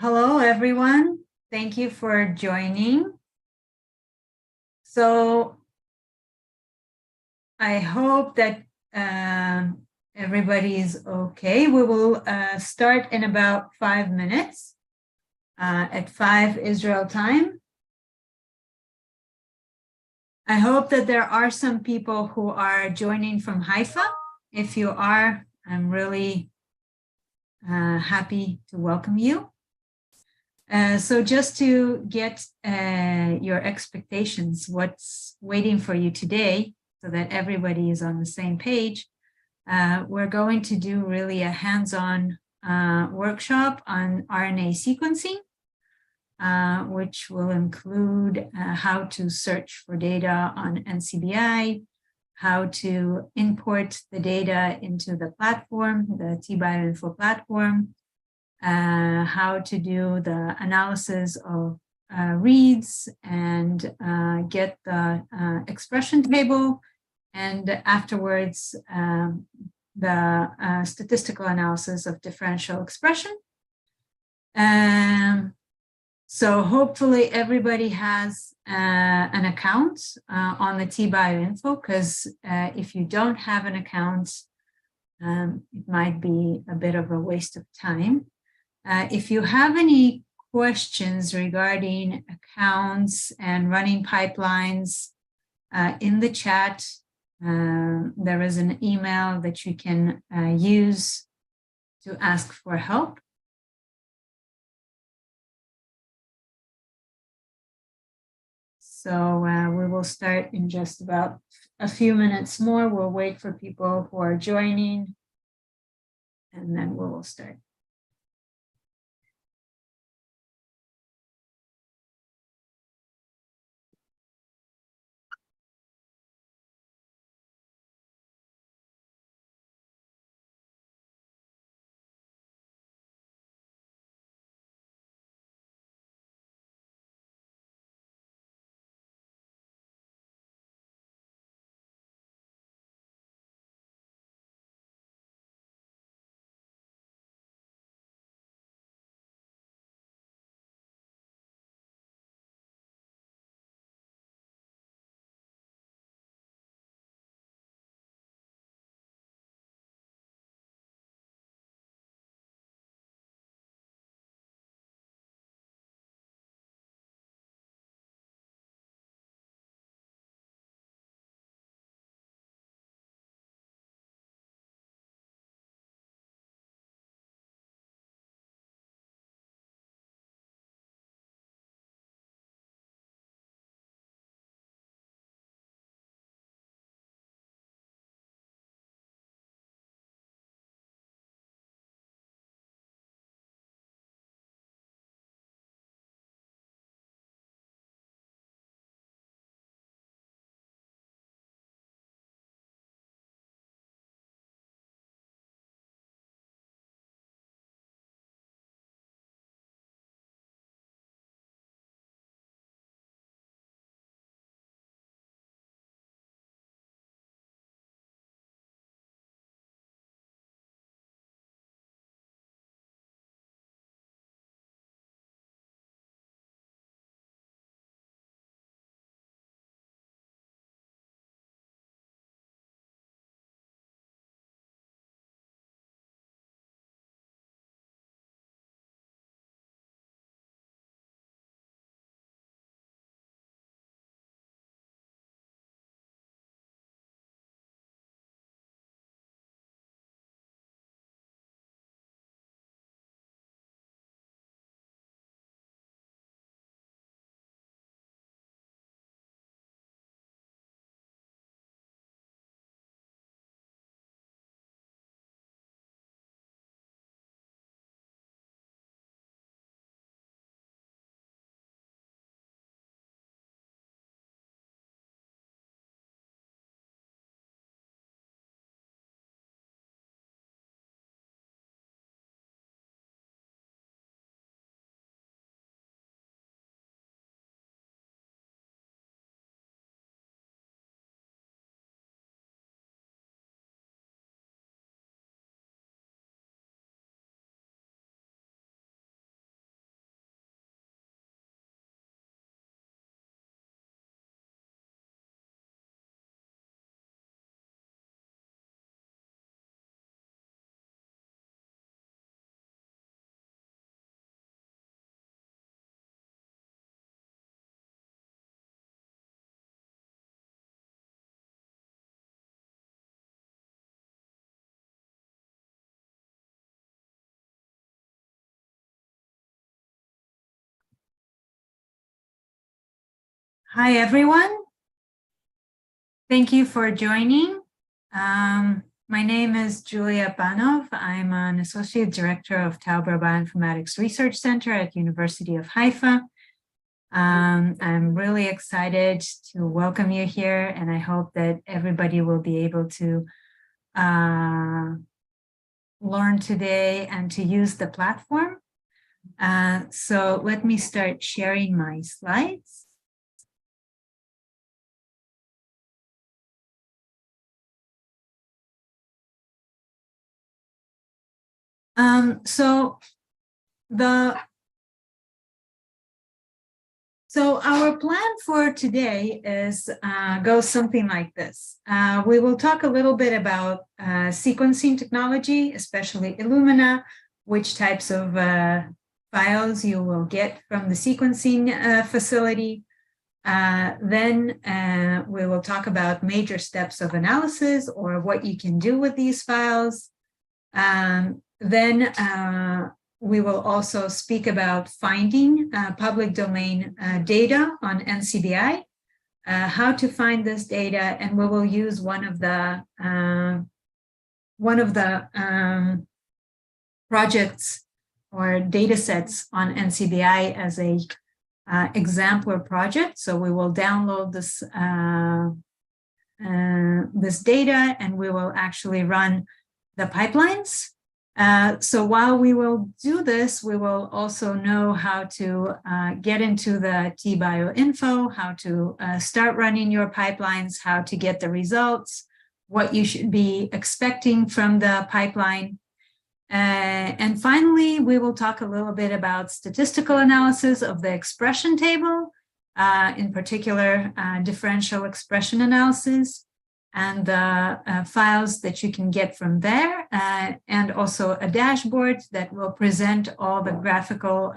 Hello, everyone. Thank you for joining. So I hope that everybody is okay. We will start in about 5 minutes at 5 Israel time. I hope that there are some people who are joining from Haifa. If you are, I'm really happy to welcome you. So just to get your expectations, what's waiting for you today, so that everybody is on the same page, we're going to do really a hands-on workshop on RNA sequencing, which will include how to search for data on NCBI, how to import the data into the platform, the T-BioInfo platform, how to do the analysis of reads and get the expression table, and afterwards the statistical analysis of differential expression. So hopefully everybody has an account on the T-BioInfo, because if you don't have an account, it might be a bit of a waste of time. If you have any questions regarding accounts and running pipelines, in the chat, there is an email that you can use to ask for help. So we will start in just about a few minutes more. We'll wait for people who are joining, and then we will start. Hi, everyone. Thank you for joining. My name is Julia Panov. I'm an Associate Director of Tauber Bioinformatics Research Center at University of Haifa. I'm really excited to welcome you here, and I hope that everybody will be able to learn today and to use the platform. So let me start sharing my slides. So our plan for today is goes something like this. We will talk a little bit about sequencing technology, especially Illumina, which types of files you will get from the sequencing facility. Then we will talk about major steps of analysis or what you can do with these files. Then we will also speak about finding public domain data on NCBI, how to find this data, and we will use one of the projects or data sets on NCBI as a exemplar project. So we will download this this data, and we will actually run the pipelines. So while we will do this, we will also know how to get into the T-BioInfo, how to start running your pipelines, how to get the results, what you should be expecting from the pipeline. And finally, we will talk a little bit about statistical analysis of the expression table, in particular, differential expression analysis, and the files that you can get from there, and also a dashboard that will present all the graphical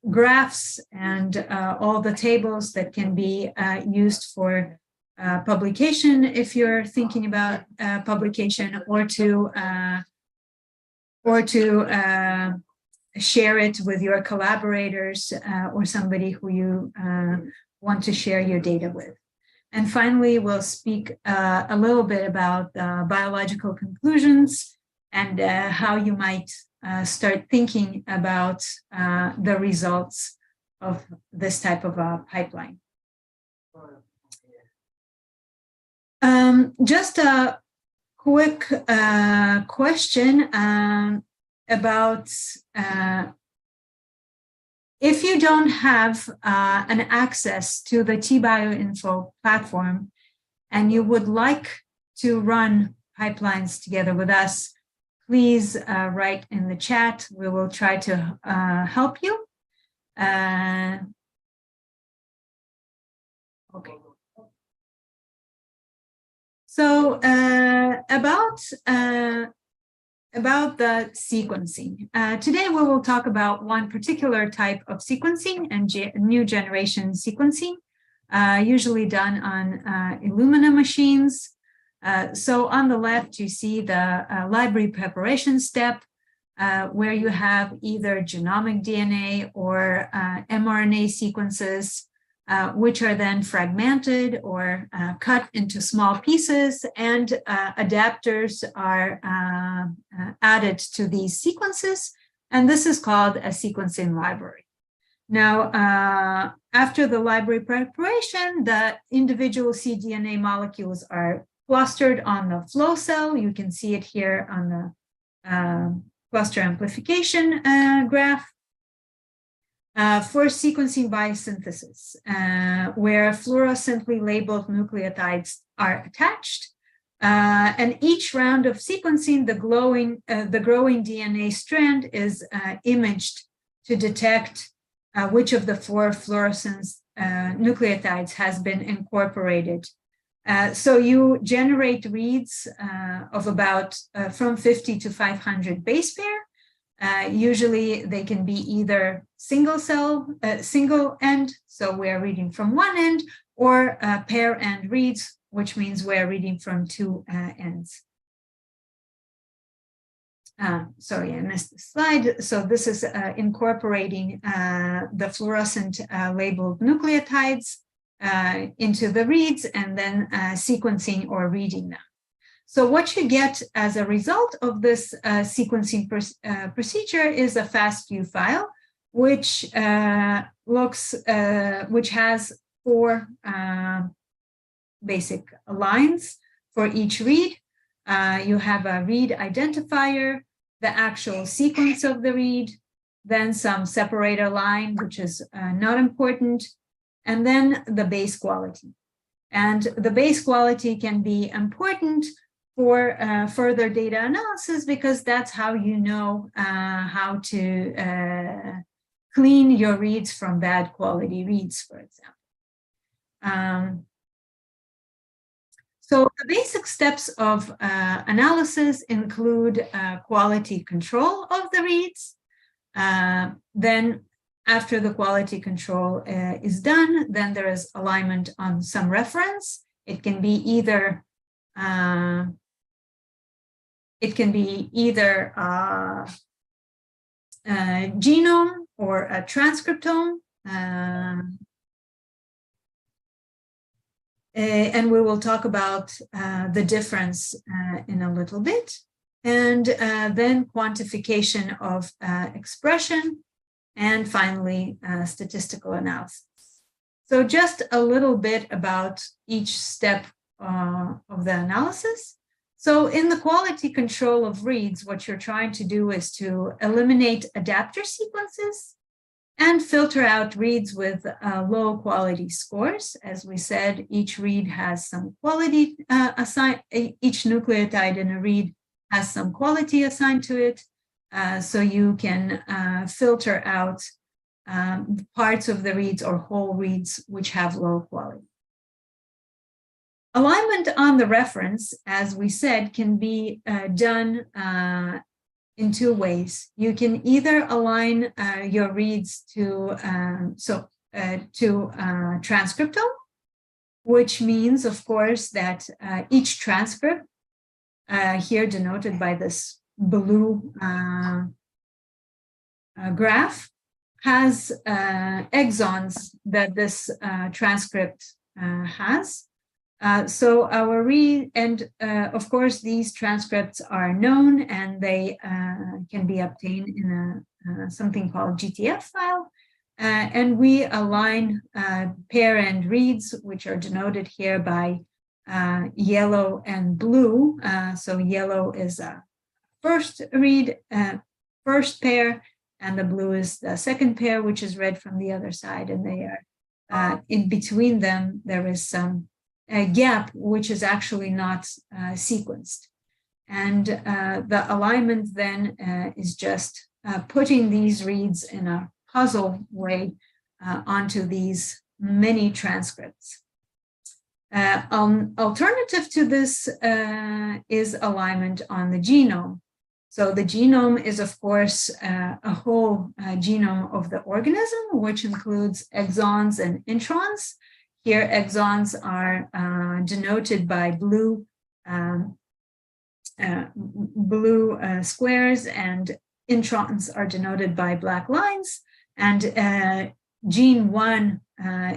graphs and all the tables that can be used for publication if you're thinking about publication, or to share it with your collaborators or somebody who you want to share your data with. And finally, we'll speak a little bit about biological conclusions and how you might start thinking about the results of this type of a pipeline. Just a quick question about if you don't have an access to the T-BioInfo platform and you would like to run pipelines together with us, please write in the chat. We will try to help you. Okay. So about the sequencing. Today, we will talk about one particular type of sequencing and new generation sequencing, usually done on Illumina machines. So on the left, you see the library preparation step, where you have either genomic DNA or mRNA sequences, which are then fragmented or cut into small pieces, and adapters are added to these sequences, and this is called a sequencing library. Now, after the library preparation, the individual cDNA molecules are clustered on the flow cell. You can see it here on the cluster amplification graph. For sequencing biosynthesis, where fluorescently labeled nucleotides are attached, and each round of sequencing, the growing DNA strand is imaged to detect which of the 4 fluorescence nucleotides has been incorporated. So you generate reads of about from 50 to 500 base pair. Usually they can be either single end, so we're reading from one end, or pair end reads, which means we're reading from 2 ends. sorry, I missed the slide. So this is incorporating the fluorescent labeled nucleotides into the reads and then sequencing or reading them. So what you get as a result of this sequencing procedure is a FastView file, which which has 4 basic lines for each read. You have a read identifier, the actual sequence of the read, then some separator line, which is not important, and then the base quality. And the base quality can be important for further data analysis, because that's how you know how to clean your reads from bad quality reads, for example. So the basic steps of analysis include quality control of the reads. Then after the quality control is done, then there is alignment on some reference. It can be either a genome or a transcriptome. And we will talk about the difference in a little bit. And then quantification of expression, and finally, statistical analysis. So just a little bit about each step of the analysis. So in the quality control of reads, what you're trying to do is to eliminate adapter sequences and filter out reads with low quality scores. As we said, each read has some quality assigned, each nucleotide in a read has some quality assigned to it. So you can filter out parts of the reads or whole reads which have low quality. Alignment on the reference, as we said, can be done in 2 ways. You can either align your reads to transcriptome, which means, of course, that each transcript, here denoted by this blue graph, has exons that this transcript has. So our read, and of course, these transcripts are known and they can be obtained in something called GTF file. And we align pair-end reads, which are denoted here by yellow and blue. So yellow is a first read, first pair, and the blue is the second pair, which is read from the other side. And they are in between them, there is some gap, which is actually not sequenced. And the alignment then is just putting these reads in a puzzle way onto these many transcripts. Alternative to this is alignment on the genome. So the genome is, of course, a whole genome of the organism, which includes exons and introns. Here, exons are denoted by blue squares, and introns are denoted by black lines. And gene 1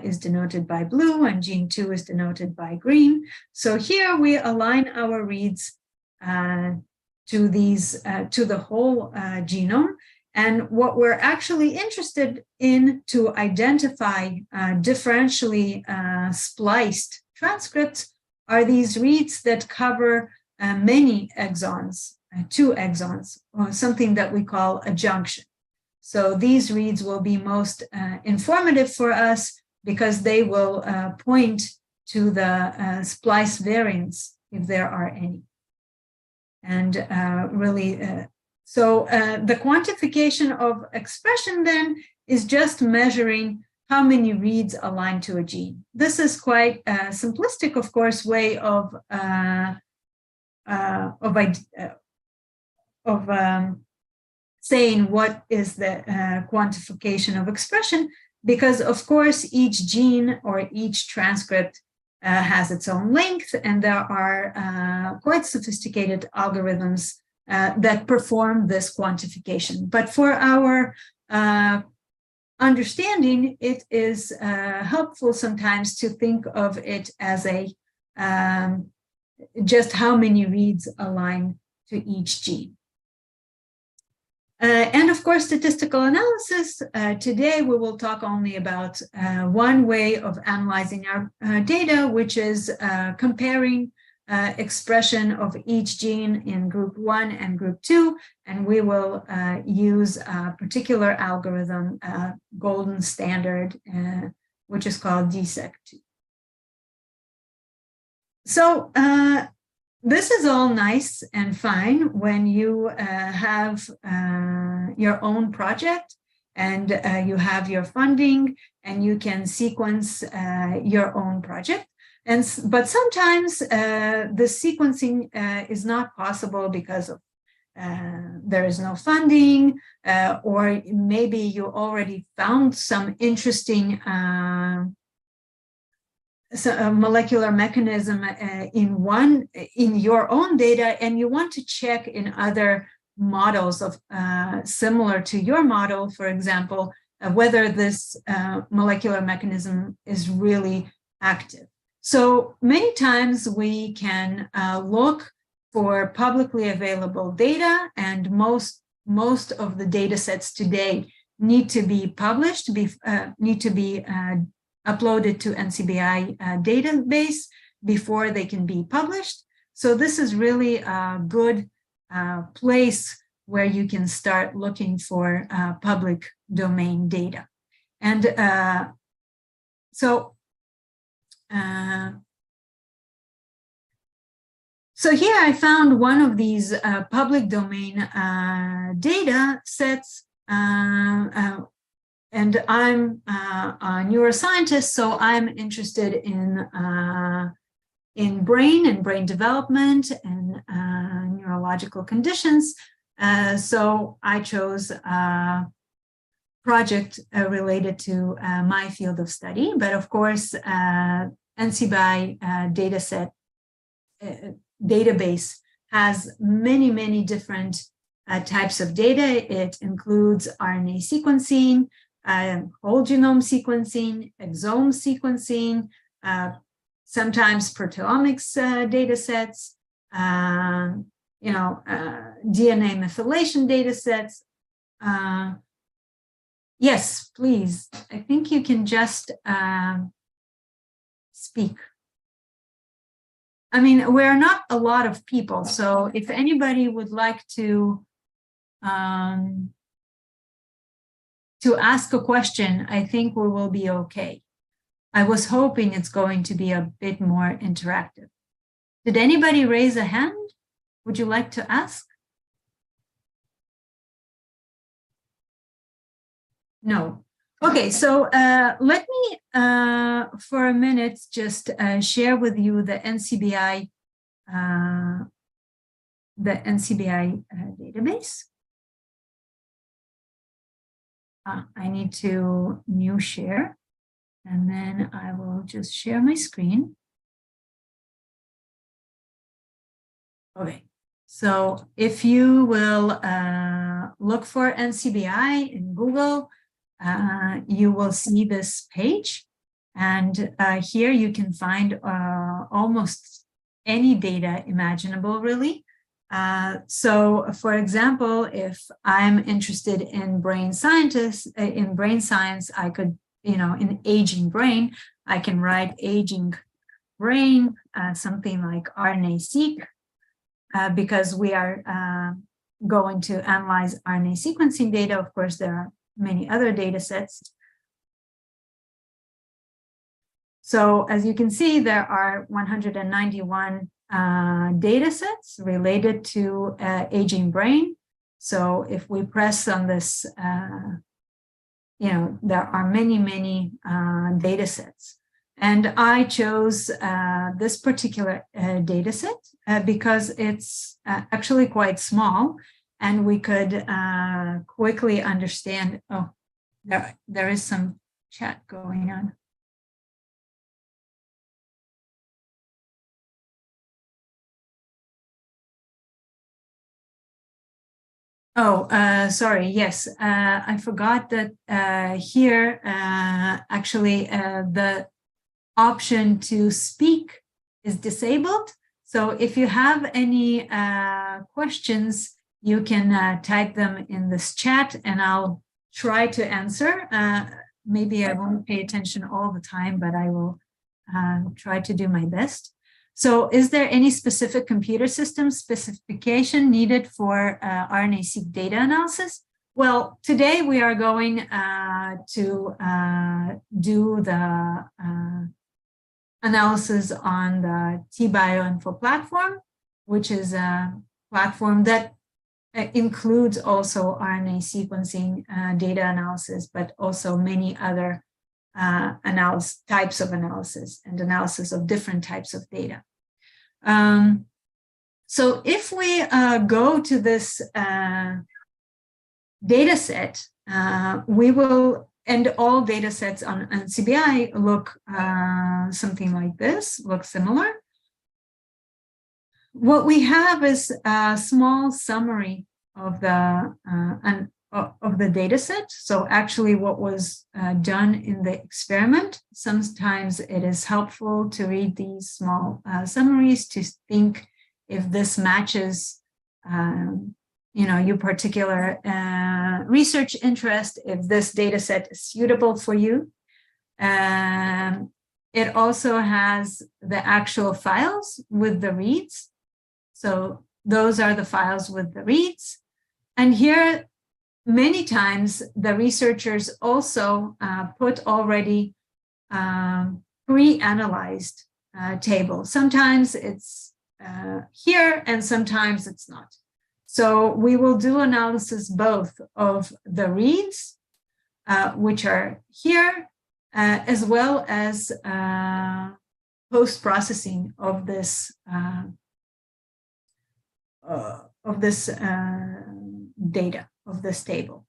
is denoted by blue, and gene 2 is denoted by green. So here we align our reads to the whole genome. And what we're actually interested in to identify differentially spliced transcripts are these reads that cover many exons, 2 exons, or something that we call a junction. So these reads will be most informative for us because they will point to the splice variants, if there are any. And so the quantification of expression then is just measuring how many reads align to a gene. This is quite a simplistic, of course, way of saying what is the quantification of expression, because of course each gene or each transcript has its own length, and there are quite sophisticated algorithms that perform this quantification. But for our understanding, it is helpful sometimes to think of it as a just how many reads align to each gene. And of course, statistical analysis. Today, we will talk only about one way of analyzing our data, which is comparing expression of each gene in group 1 and group 2. And we will use a particular algorithm, golden standard, which is called DSEQ2. So this is all nice and fine when you have your own project and you have your funding and you can sequence your own project. But sometimes the sequencing is not possible because of there is no funding, or maybe you already found some interesting molecular mechanism in your own data, and you want to check in other models of similar to your model, for example, whether this molecular mechanism is really active. So many times we can look for publicly available data, and most of the data sets today need to be published, need to be uploaded to NCBI database before they can be published. So this is really a good place where you can start looking for public domain data. And so here I found one of these public domain data sets, and I'm a neuroscientist, so I'm interested in brain and brain development and neurological conditions. So I chose a project related to my field of study, but of course, NCBI database has many different types of data. It includes RNA sequencing, whole genome sequencing, exome sequencing, sometimes proteomics data sets, DNA methylation data sets. Yes, please. I think you can just speak. I mean, we're not a lot of people, so if anybody would like to ask a question, I think we will be okay. I was hoping it's going to be a bit more interactive. Did anybody raise a hand? Would you like to ask? No. Okay, so let me, for a minute, just share with you the NCBI database. I need to new share, and then I will just share my screen. Okay, so if you will look for NCBI in Google, you will see this page, and here you can find almost any data imaginable, really. So, for example, if I'm interested in brain science, I could, in aging brain, I can write aging brain, something like RNA-Seq, because we are going to analyze RNA sequencing data. Of course, there are many other data sets. So as you can see, there are 191 data sets related to aging brain. So if we press on this, there are many data sets. And I chose this particular data set because it's actually quite small, and we could quickly understand. Oh, there is some chat going on. Oh, sorry. Yes, I forgot that here, actually, the option to speak is disabled. So if you have any questions, you can type them in this chat and I'll try to answer. Maybe I won't pay attention all the time, but I will try to do my best. So is there any specific computer system specification needed for RNA-seq data analysis? Well, today we are going to do the analysis on the T-BioInfo platform, which is a platform that includes also RNA sequencing data analysis, but also many other types of analysis and analysis of different types of data. So if we go to this data set, we will, and all data sets on NCBI look something like this, look similar. What we have is a small summary of the data set. So actually what was done in the experiment. Sometimes it is helpful to read these small summaries to think if this matches your particular research interest, if this data set is suitable for you. It also has the actual files with the reads. So those are the files with the reads. And here, many times, the researchers also put already pre-analyzed table. Sometimes it's here and sometimes it's not. So we will do analysis both of the reads, which are here, as well as post-processing of this data, of this table.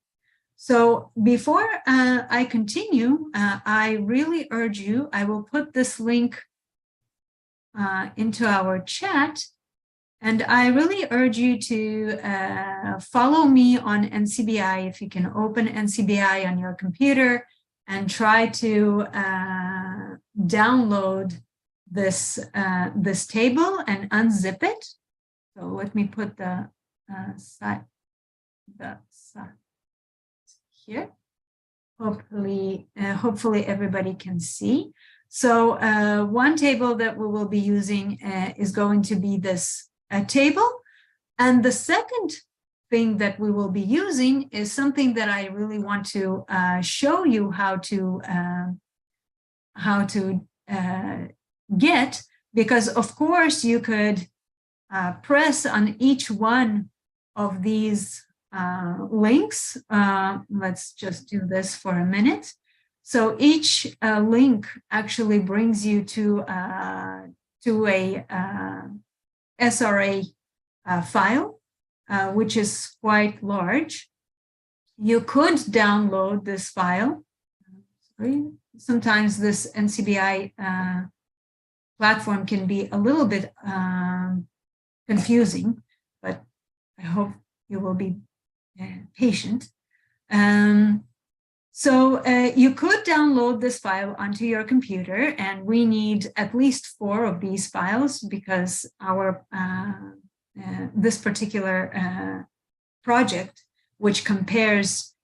So before I continue, I really urge you, I will put this link into our chat, and I really urge you to follow me on NCBI. If you can open NCBI on your computer and try to download this table and unzip it. So let me put the site here. Hopefully everybody can see. So one table that we will be using is going to be this table. And the second thing that we will be using is something that I really want to show you how to get, because of course you could press on each one of these links. Let's just do this for a minute. So each link actually brings you to a SRA file, which is quite large. You could download this file. Sometimes this NCBI platform can be a little bit confusing, but I hope you will be patient. So you could download this file onto your computer, and we need at least 4 of these files because our this particular project, which compares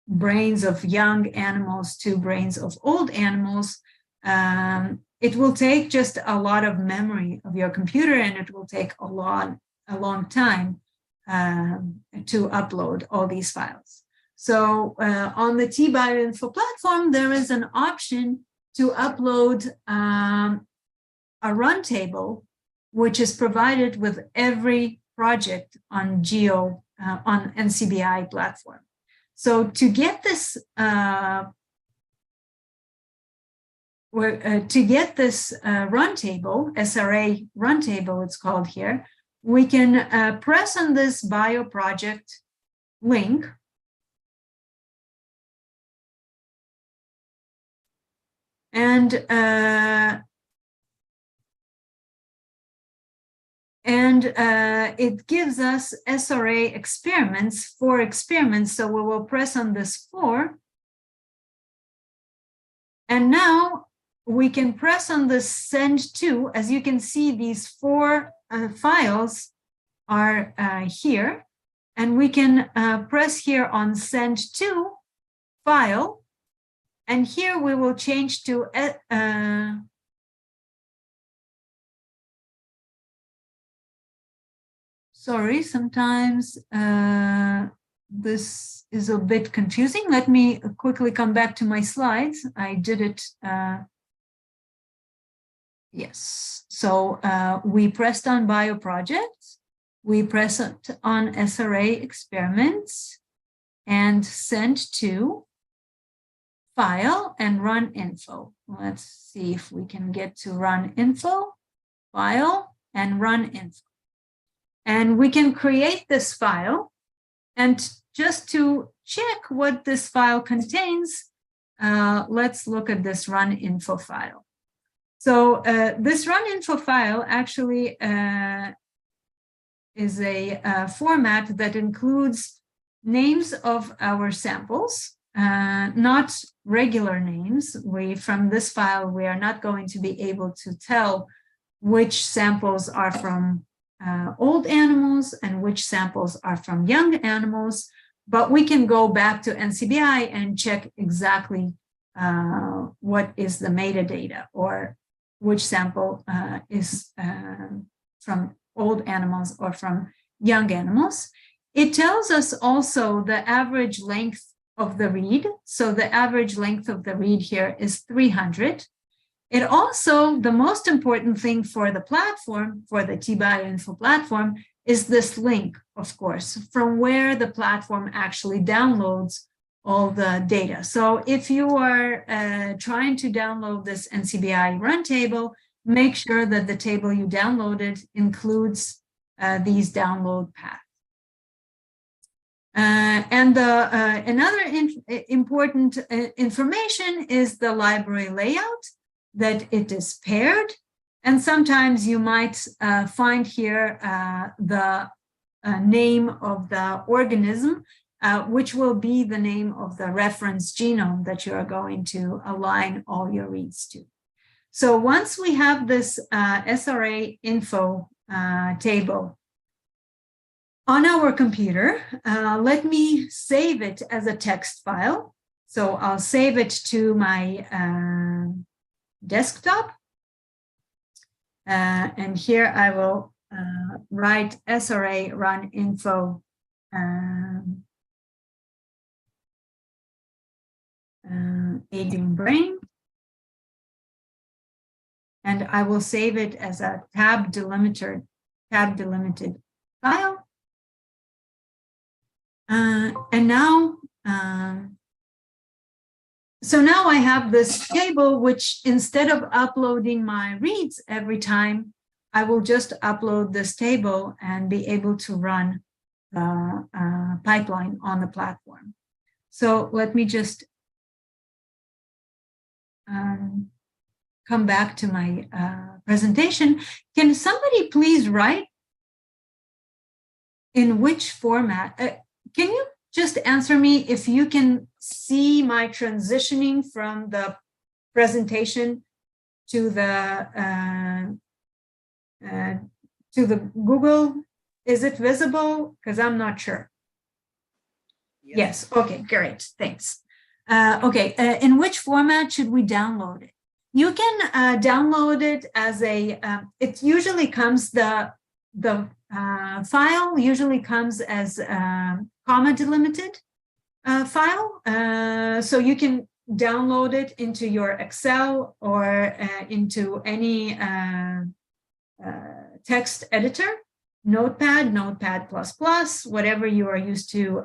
brains of young animals to brains of old animals, it will take just a lot of memory of your computer, and it will take a long time to upload all these files. So on the T-BioInfo platform, there is an option to upload a run table, which is provided with every project on on NCBI platform. So to get this run table, SRA run table, it's called here, we can press on this bio project link. And And it gives us SRA experiments, 4 experiments. So we will press on this 4. And now we can press on the send to. As you can see, these 4 files are here. And we can press here on send to file. And here we will change to sorry, sometimes this is a bit confusing. Let me quickly come back to my slides. I did it. Yes. So we pressed on bioprojects. We pressed on SRA experiments and sent to file and run info. Let's see if we can get to run info, file, and run info. And we can create this file. And just to check what this file contains, let's look at this run info file. So this run info file actually is a format that includes names of our samples, not regular names. From this file, we are not going to be able to tell which samples are from old animals and which samples are from young animals, but we can go back to NCBI and check exactly what is the metadata or which sample is from old animals or from young animals. It tells us also the average length of the read. So the average length of the read here is 300. It also, the most important thing for the platform, for the T-BioInfo platform, is this link, of course, from where the platform actually downloads all the data. So if you are trying to download this NCBI run table, make sure that the table you downloaded includes these download paths. And another important information is the library layout, that it is paired. And sometimes you might find here the name of the organism, which will be the name of the reference genome that you are going to align all your reads to. So once we have this SRA info table on our computer, let me save it as a text file. So I'll save it to my desktop. And here I will write SRA run info aiding brain. And I will save it as a tab delimited file. And now, so now I have this table, which instead of uploading my reads every time, I will just upload this table and be able to run the pipeline on the platform. So let me just come back to my presentation. Can somebody please write in which format? Can you just answer me if you can see my transitioning from the presentation to the Google? Is it visible? Because I'm not sure. Yes. Okay, great. Thanks. Okay, in which format should we download it? You can download it as a, it usually comes, the file usually comes as comma delimited file. So you can download it into your Excel or into any text editor, Notepad, Notepad++, whatever you are used to.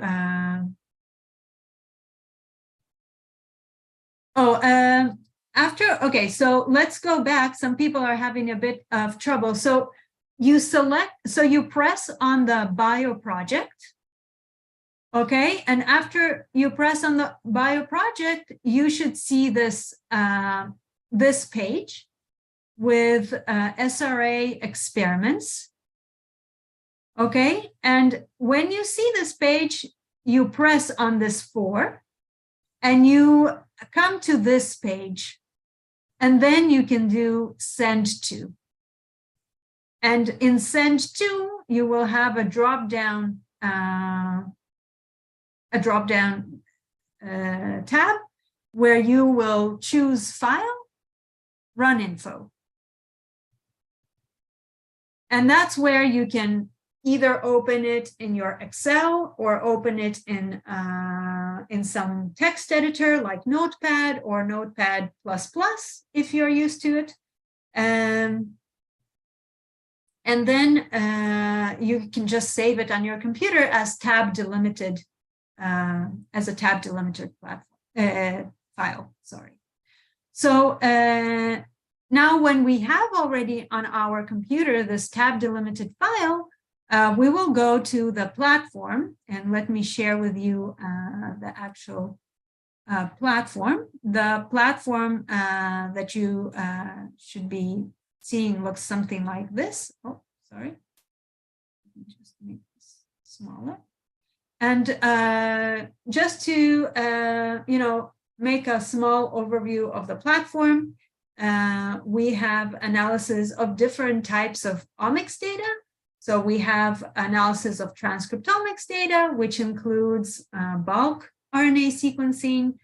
Okay, so let's go back. Some people are having a bit of trouble. So you press on the bio project. Okay, and after you press on the bio project, you should see this, this page with SRA experiments. Okay, and when you see this page, you press on this 4, and you come to this page, and then you can do send to. And in send to, you will have a drop-down tab where you will choose File, Run Info. And that's where you can either open it in your Excel or open it in some text editor like Notepad or Notepad++ if you're used to it. And then you can just save it on your computer as tab delimited, as a tab delimited file. Sorry. So now when we have already on our computer this tab delimited file, we will go to the platform, and let me share with you the actual platform. The platform that you should be seeing looks something like this. Oh, sorry. Let me just make this smaller. And just to make a small overview of the platform, we have analysis of different types of omics data. So we have analysis of transcriptomics data, which includes bulk RNA sequencing,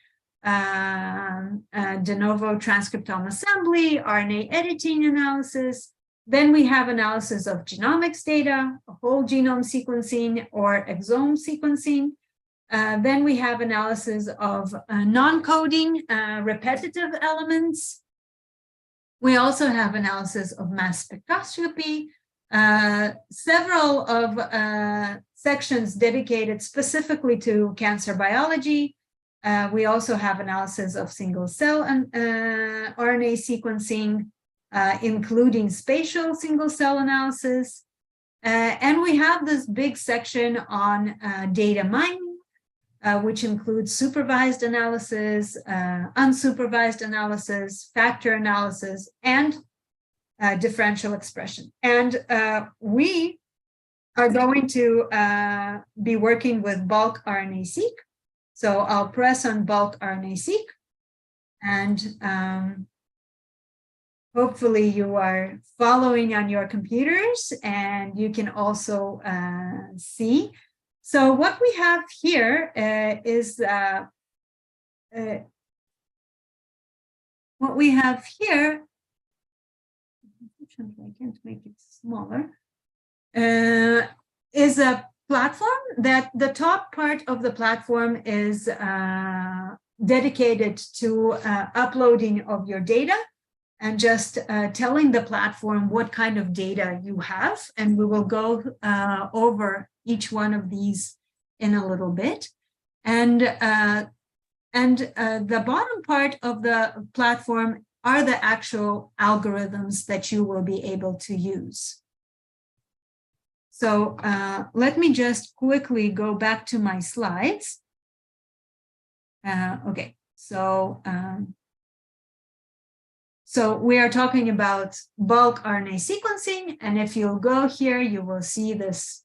de novo transcriptome assembly, RNA editing analysis. Then we have analysis of genomics data, whole genome sequencing or exome sequencing. Then we have analysis of non-coding repetitive elements. We also have analysis of mass spectroscopy, several of sections dedicated specifically to cancer biology. We also have analysis of single cell RNA sequencing, including spatial single cell analysis. And we have this big section on data mining, which includes supervised analysis, unsupervised analysis, factor analysis, and differential expression. And we are going to be working with bulk RNA-seq. So I'll press on bulk RNA-seq, and hopefully you are following on your computers and you can also see. So what we have here is what we have here. I can't make it smaller. Is a platform that the top part of the platform is dedicated to uploading of your data and just telling the platform what kind of data you have. And we will go over each one of these in a little bit. And the bottom part of the platform are the actual algorithms that you will be able to use. So let me just quickly go back to my slides. Okay, so we are talking about bulk RNA sequencing, and if you'll go here, you will see this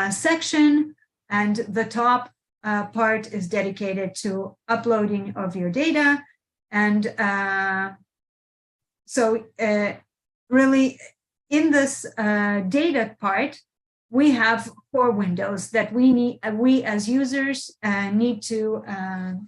section, and the top part is dedicated to uploading of your data. And really, in this data part, we have 4 windows that we as users need to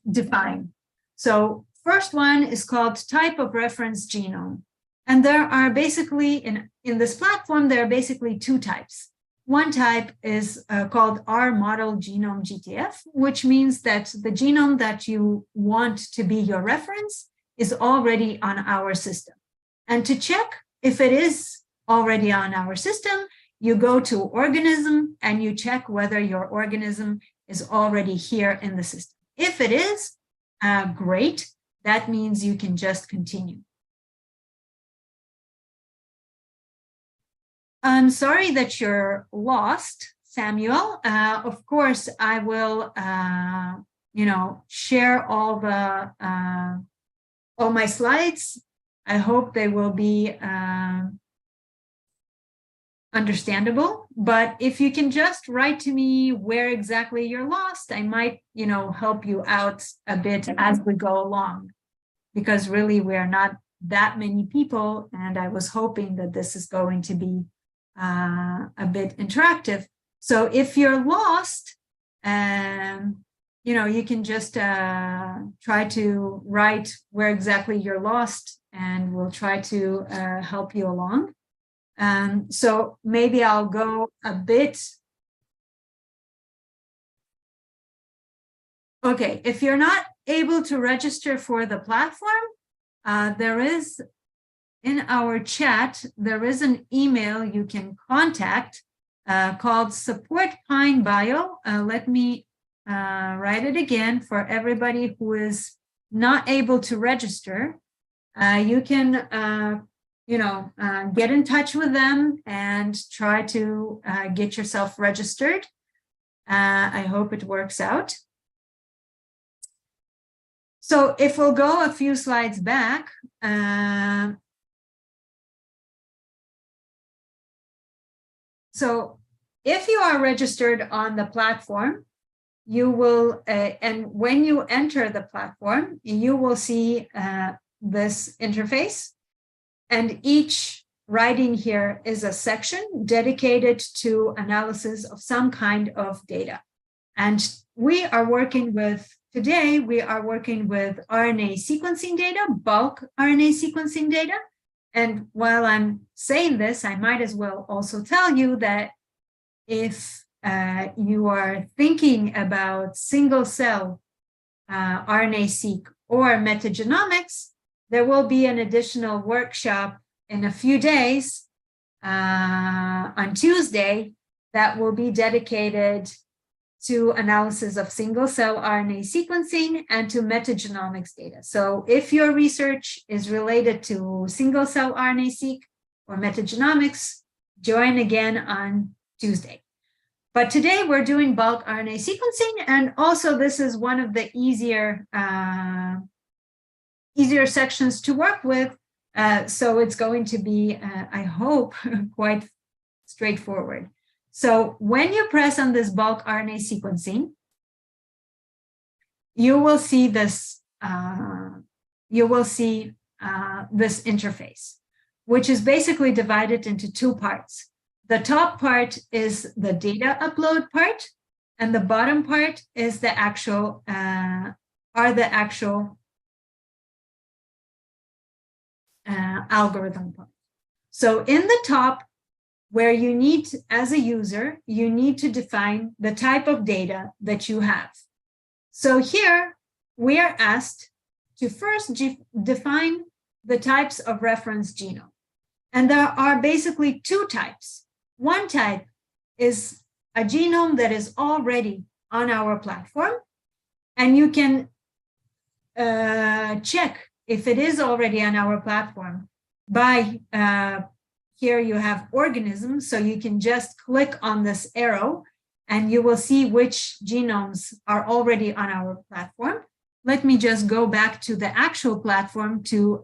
define. So first one is called type of reference genome. And there are basically, in this platform, there are basically 2 types. One type is called R model genome GTF, which means that the genome that you want to be your reference is already on our system. And to check if it is already on our system, you go to organism and you check whether your organism is already here in the system. If it is, great. That means you can just continue. I'm sorry that you're lost, Samuel. Of course, I will, share all my slides. I hope they will be understandable. But if you can just write to me where exactly you're lost, I might, help you out a bit as we go along, because really we are not that many people, and I was hoping that this is going to be a bit interactive. So if you're lost, you can just try to write where exactly you're lost, and we'll try to help you along. So maybe I'll go a bit. Okay, if you're not able to register for the platform, there is in our chat, there is an email you can contact called Support PineBio. Let me write it again for everybody who is not able to register. You can, get in touch with them and try to get yourself registered. I hope it works out. So if we'll go a few slides back, so if you are registered on the platform, you will, and when you enter the platform, you will see this interface, and each writing here is a section dedicated to analysis of some kind of data. And we are working with, today, we are working with RNA sequencing data, bulk RNA sequencing data. And while I'm saying this, I might as well also tell you that if you are thinking about single cell RNA-seq or metagenomics, there will be an additional workshop in a few days on Tuesday that will be dedicated to analysis of single cell RNA sequencing and to metagenomics data. So if your research is related to single cell RNA-seq or metagenomics, join again on Tuesday. But today we're doing bulk RNA sequencing, and also this is one of the easier sections to work with. So it's going to be, I hope, quite straightforward. So when you press on this bulk RNA sequencing, you will see this. This interface, which is basically divided into two parts. The top part is the data upload part, and the bottom part is the actual algorithm part. So in the top, where you need, as a user, you need to define the type of data that you have. So here we are asked to first define the types of reference genome. And there are basically two types. One type is a genome that is already on our platform, and you can check if it is already on our platform by here you have organisms, so you can just click on this arrow and you will see which genomes are already on our platform. Let me just go back to the actual platform to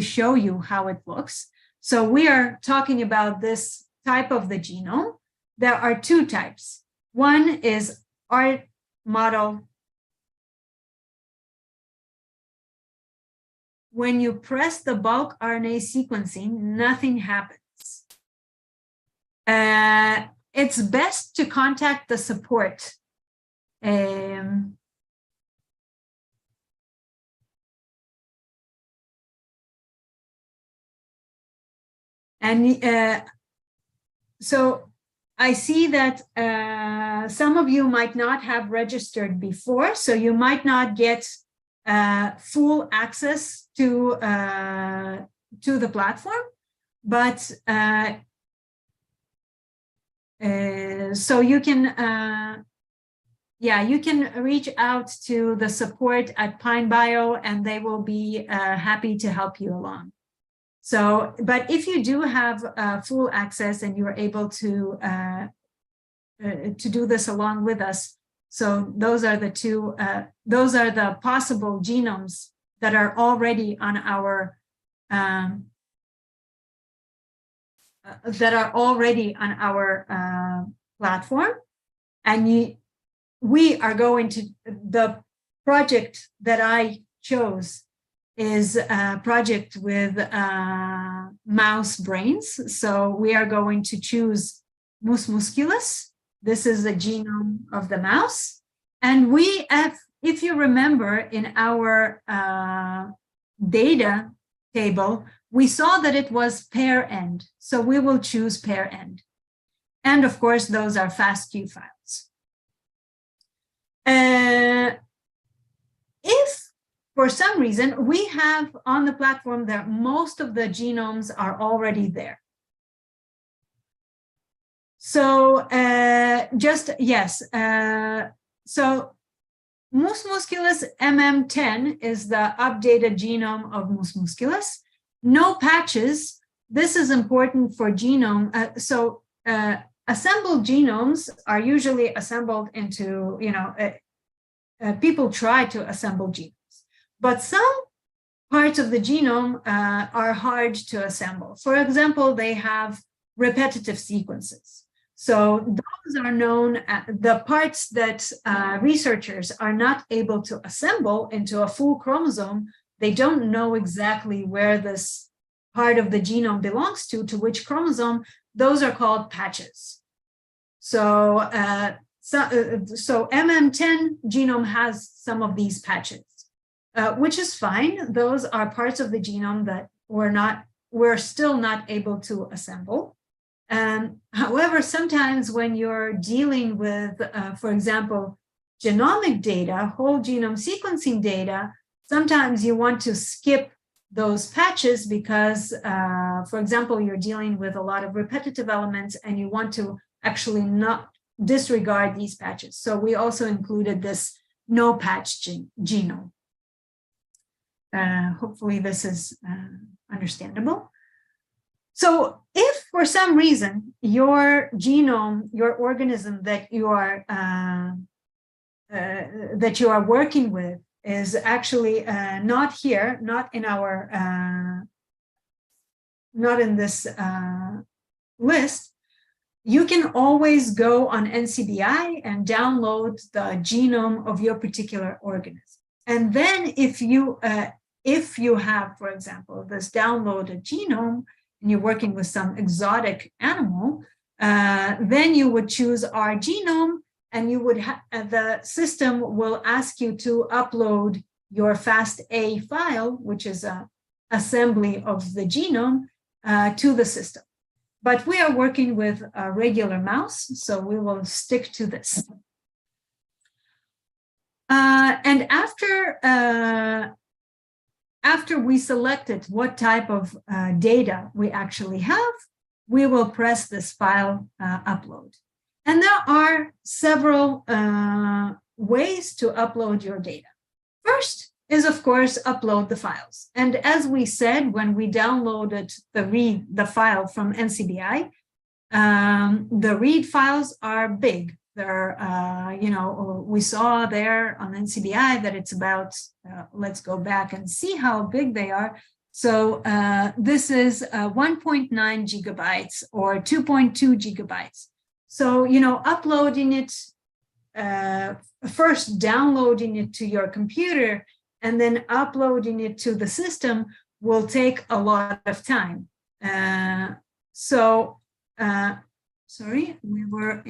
show you how it looks. So we are talking about this type of the genome. There are two types. One is our model. When you press the bulk RNA sequencing, nothing happens. It's best to contact the support. So I see that some of you might not have registered before, so you might not get full access to the platform, but so you can you can reach out to the support at PineBio, and they will be happy to help you along. So, but if you do have full access and you're able to do this along with us, so those are the two, those are the possible genomes that are already on our that are already on our platform, and we are going to, the project that I chose is a project with mouse brains. So we are going to choose Mus musculus. This is the genome of the mouse. And we have, if you remember in our data table, we saw that it was pair end. So we will choose pair end. And of course, those are FASTQ files. If for some reason we have on the platform that most of the genomes are already there. So so Mus musculus MM10 is the updated genome of Mus musculus. No patches. This is important for genome. Assembled genomes are usually assembled into, people try to assemble genomes, but some parts of the genome are hard to assemble. For example, they have repetitive sequences. So those are known, the parts that researchers are not able to assemble into a full chromosome. They don't know exactly where this part of the genome belongs to which chromosome. Those are called patches. So, so MM10 genome has some of these patches, which is fine. Those are parts of the genome that we're still not able to assemble. However, sometimes when you're dealing with, for example, genomic data, whole genome sequencing data, sometimes you want to skip those patches because, for example, you're dealing with a lot of repetitive elements and you want to actually not disregard these patches. So we also included this no patch genome. Hopefully this is understandable. So if for some reason your genome, your organism that you are working with is actually not here, not in our, not in this list, you can always go on NCBI and download the genome of your particular organism. And then if you have, for example, this downloaded genome, and you're working with some exotic animal, then you would choose our genome, and you would the system will ask you to upload your FASTA file, which is an assembly of the genome, to the system. But we are working with a regular mouse, so we will stick to this. And after we selected what type of data we actually have, we will press this file upload. And there are several ways to upload your data. First is, of course, upload the files. And as we said, when we downloaded the file from NCBI, the read files are big. They're, we saw there on NCBI that it's about, let's go back and see how big they are. So this is 1.9 gigabytes or 2.2 gigabytes. So, uploading it, first downloading it to your computer and then uploading it to the system will take a lot of time. Sorry, we were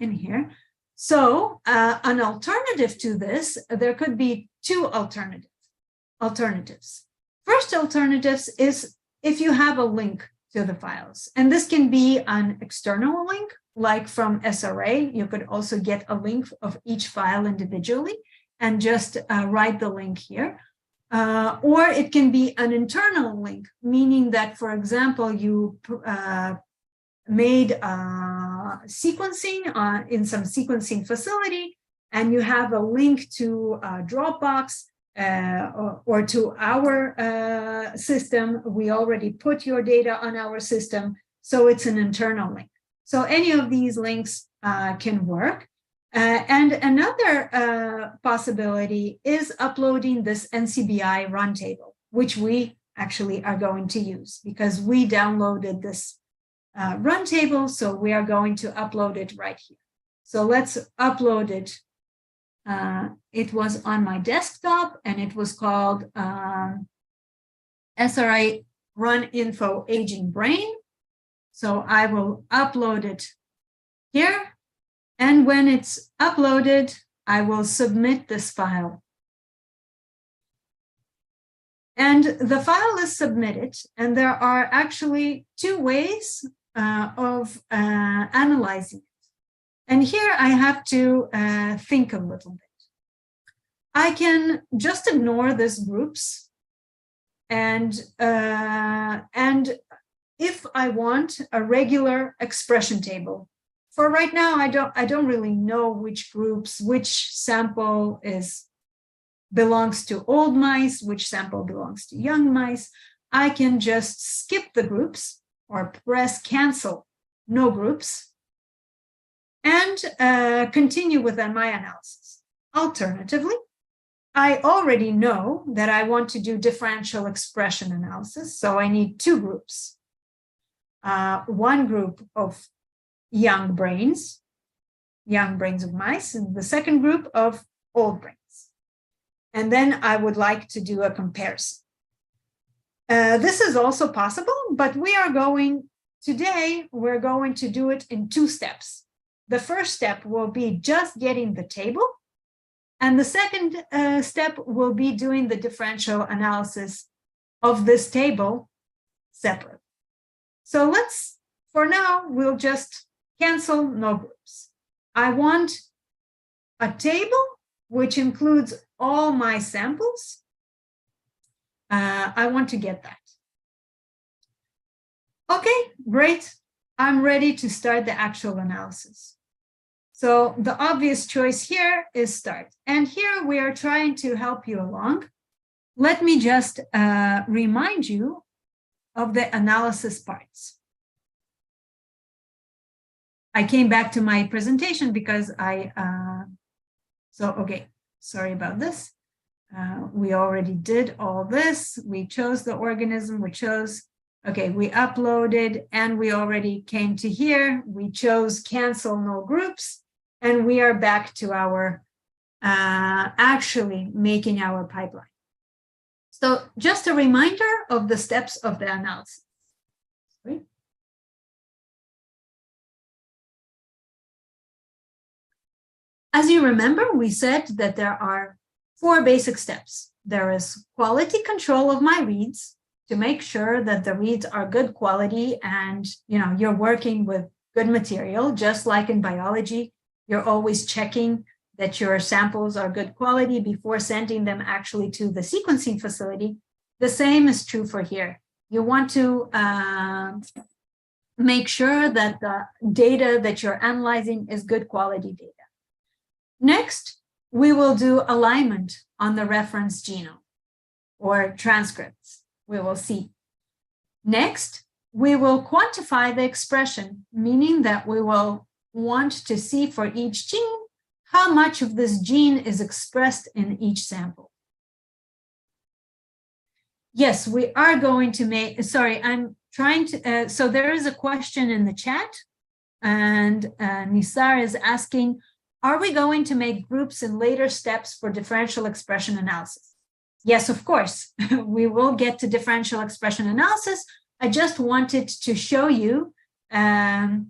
in here. So an alternative to this, there could be two alternatives. First alternatives is if you have a link to the files, and this can be an external link, like from SRA. You could also get a link of each file individually and just write the link here. Or it can be an internal link, meaning that, for example, you made sequencing in some sequencing facility, and you have a link to Dropbox or to our system. We already put your data on our system, so it's an internal link. So any of these links can work. And another possibility is uploading this NCBI run table, which we actually are going to use, because we downloaded this run table, so we are going to upload it right here. So let's upload it. It was on my desktop, and it was called SRI Run Info Aging Brain. So I will upload it here. And when it's uploaded, I will submit this file. And the file is submitted, and there are actually two ways of analyzing it. And here I have to think a little bit. I can just ignore these groups, and if I want a regular expression table, for right now I don't really know which groups, which sample belongs to old mice, which sample belongs to young mice. I can just skip the groups or press cancel no groups and continue with my analysis. Alternatively, I already know that I want to do differential expression analysis, so I need two groups. One group of young brains of mice, and the second group of old brains. And then I would like to do a comparison. This is also possible, but we're going to do it in two steps. The first step will be just getting the table, and the second step will be doing the differential analysis of this table separate. So for now, we'll just cancel no groups. I want a table which includes all my samples. I want to get that. Okay, great. I'm ready to start the actual analysis. So the obvious choice here is start. And here we are trying to help you along. Let me just remind you of the analysis parts. I came back to my presentation because okay, sorry about this. We already did all this. We chose the organism, we uploaded, and we already came to here. We chose cancel no groups, and we are back to our actually making our pipeline. So just a reminder of the steps of the analysis. Sorry. As you remember, we said that there are 4 basic steps. There is quality control of my reads to make sure that the reads are good quality and you're working with good material. Just like in biology, you're always checking that your samples are good quality before sending them actually to the sequencing facility. The same is true for here. You want to make sure that the data that you're analyzing is good quality data. Next, we will do alignment on the reference genome or transcripts. We will see. Next, we will quantify the expression, meaning that we will want to see for each gene how much of this gene is expressed in each sample. Yes, we are going to make, sorry, I'm trying to, so there is a question in the chat, and Nisar is asking, are we going to make groups in later steps for differential expression analysis? Yes, of course, we will get to differential expression analysis. I just wanted to show you, how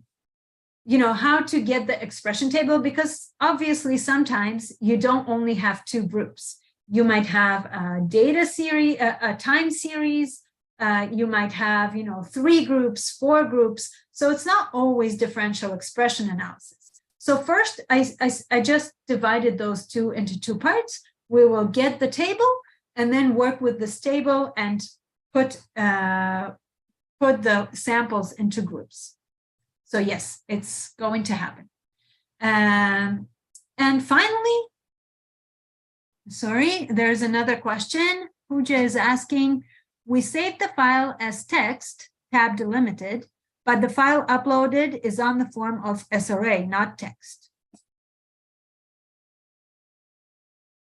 to get the expression table, because obviously sometimes you don't only have 2 groups. You might have a data series, a time series. You might have, 3 groups, 4 groups. So it's not always differential expression analysis. So first, I just divided those 2 into 2 parts. We will get the table and then work with this table and put the samples into groups. So yes, it's going to happen. And finally, sorry, there's another question. Pooja is asking, we saved the file as text, tab delimited, but the file uploaded is on the form of SRA, not text.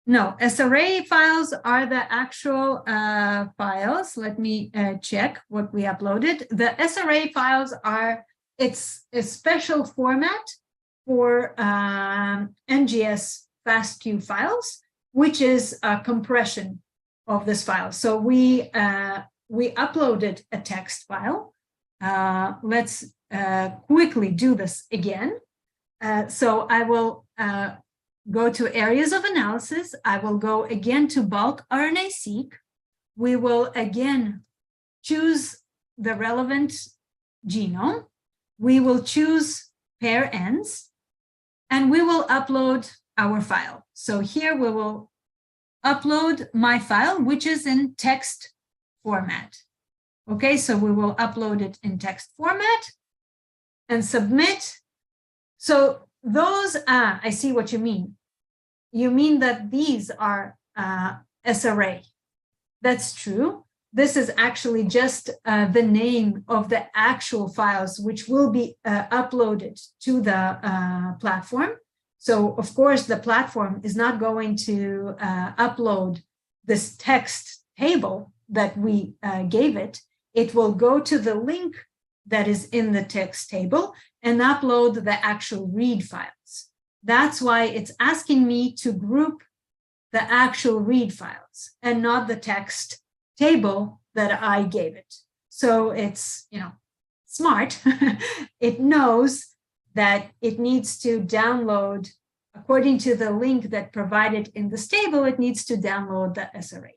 No, SRA files are the actual files. Let me check what we uploaded. The SRA files are, it's a special format for NGS FASTQ files, which is a compression of this file. So we uploaded a text file. Let's quickly do this again. So I will go to areas of analysis. I will go again to bulk RNA-seq. We will again choose the relevant genome. We will choose pair ends, and we will upload our file. So here we will upload my file, which is in text format. Okay, so we will upload it in text format and submit. So those, I see what you mean. You mean that these are SRA. That's true. This is actually just the name of the actual files which will be uploaded to the platform. So of course, the platform is not going to upload this text table that we gave it. It will go to the link that is in the text table and upload the actual read files. That's why it's asking me to group the actual read files and not the text table that I gave it. So it's, you know, smart. It knows that it needs to download, according to the link that provided in this table, it needs to download the SRA.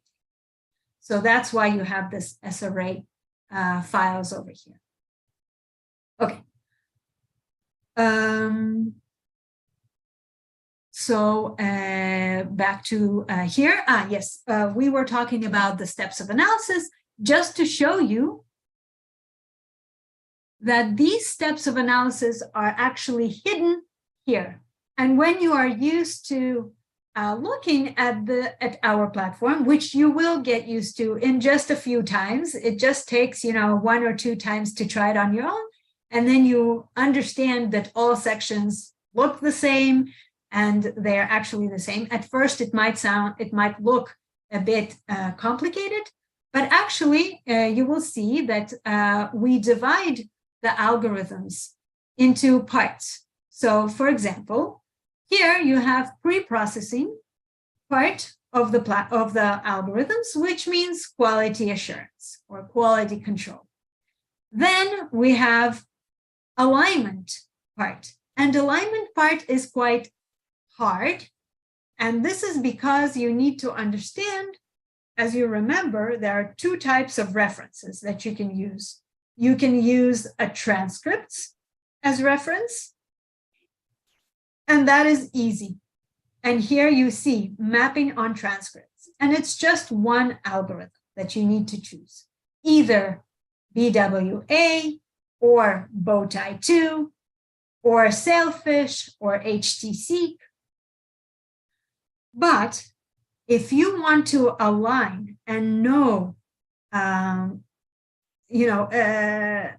So that's why you have this SRA files over here. Okay. So back to here. Yes, we were talking about the steps of analysis just to show you that these steps of analysis are actually hidden here. And when you are used to looking at our platform, which you will get used to in just a few times, it just takes, you know, 1 or 2 times to try it on your own. And then you understand that all sections look the same and they're actually the same. At first, it might look a bit complicated, but actually you will see that we divide the algorithms into parts. So for example, here you have pre-processing part of the algorithms, which means quality assurance or quality control. Then we have alignment part, and alignment part is quite hard. And this is because you need to understand, as you remember, there are 2 types of references that you can use. You can use a transcripts as reference, and that is easy. And here you see mapping on transcripts, and it's just one algorithm that you need to choose, either BWA or Bowtie2 or Sailfish or HT-Seq. But if you want to align and know,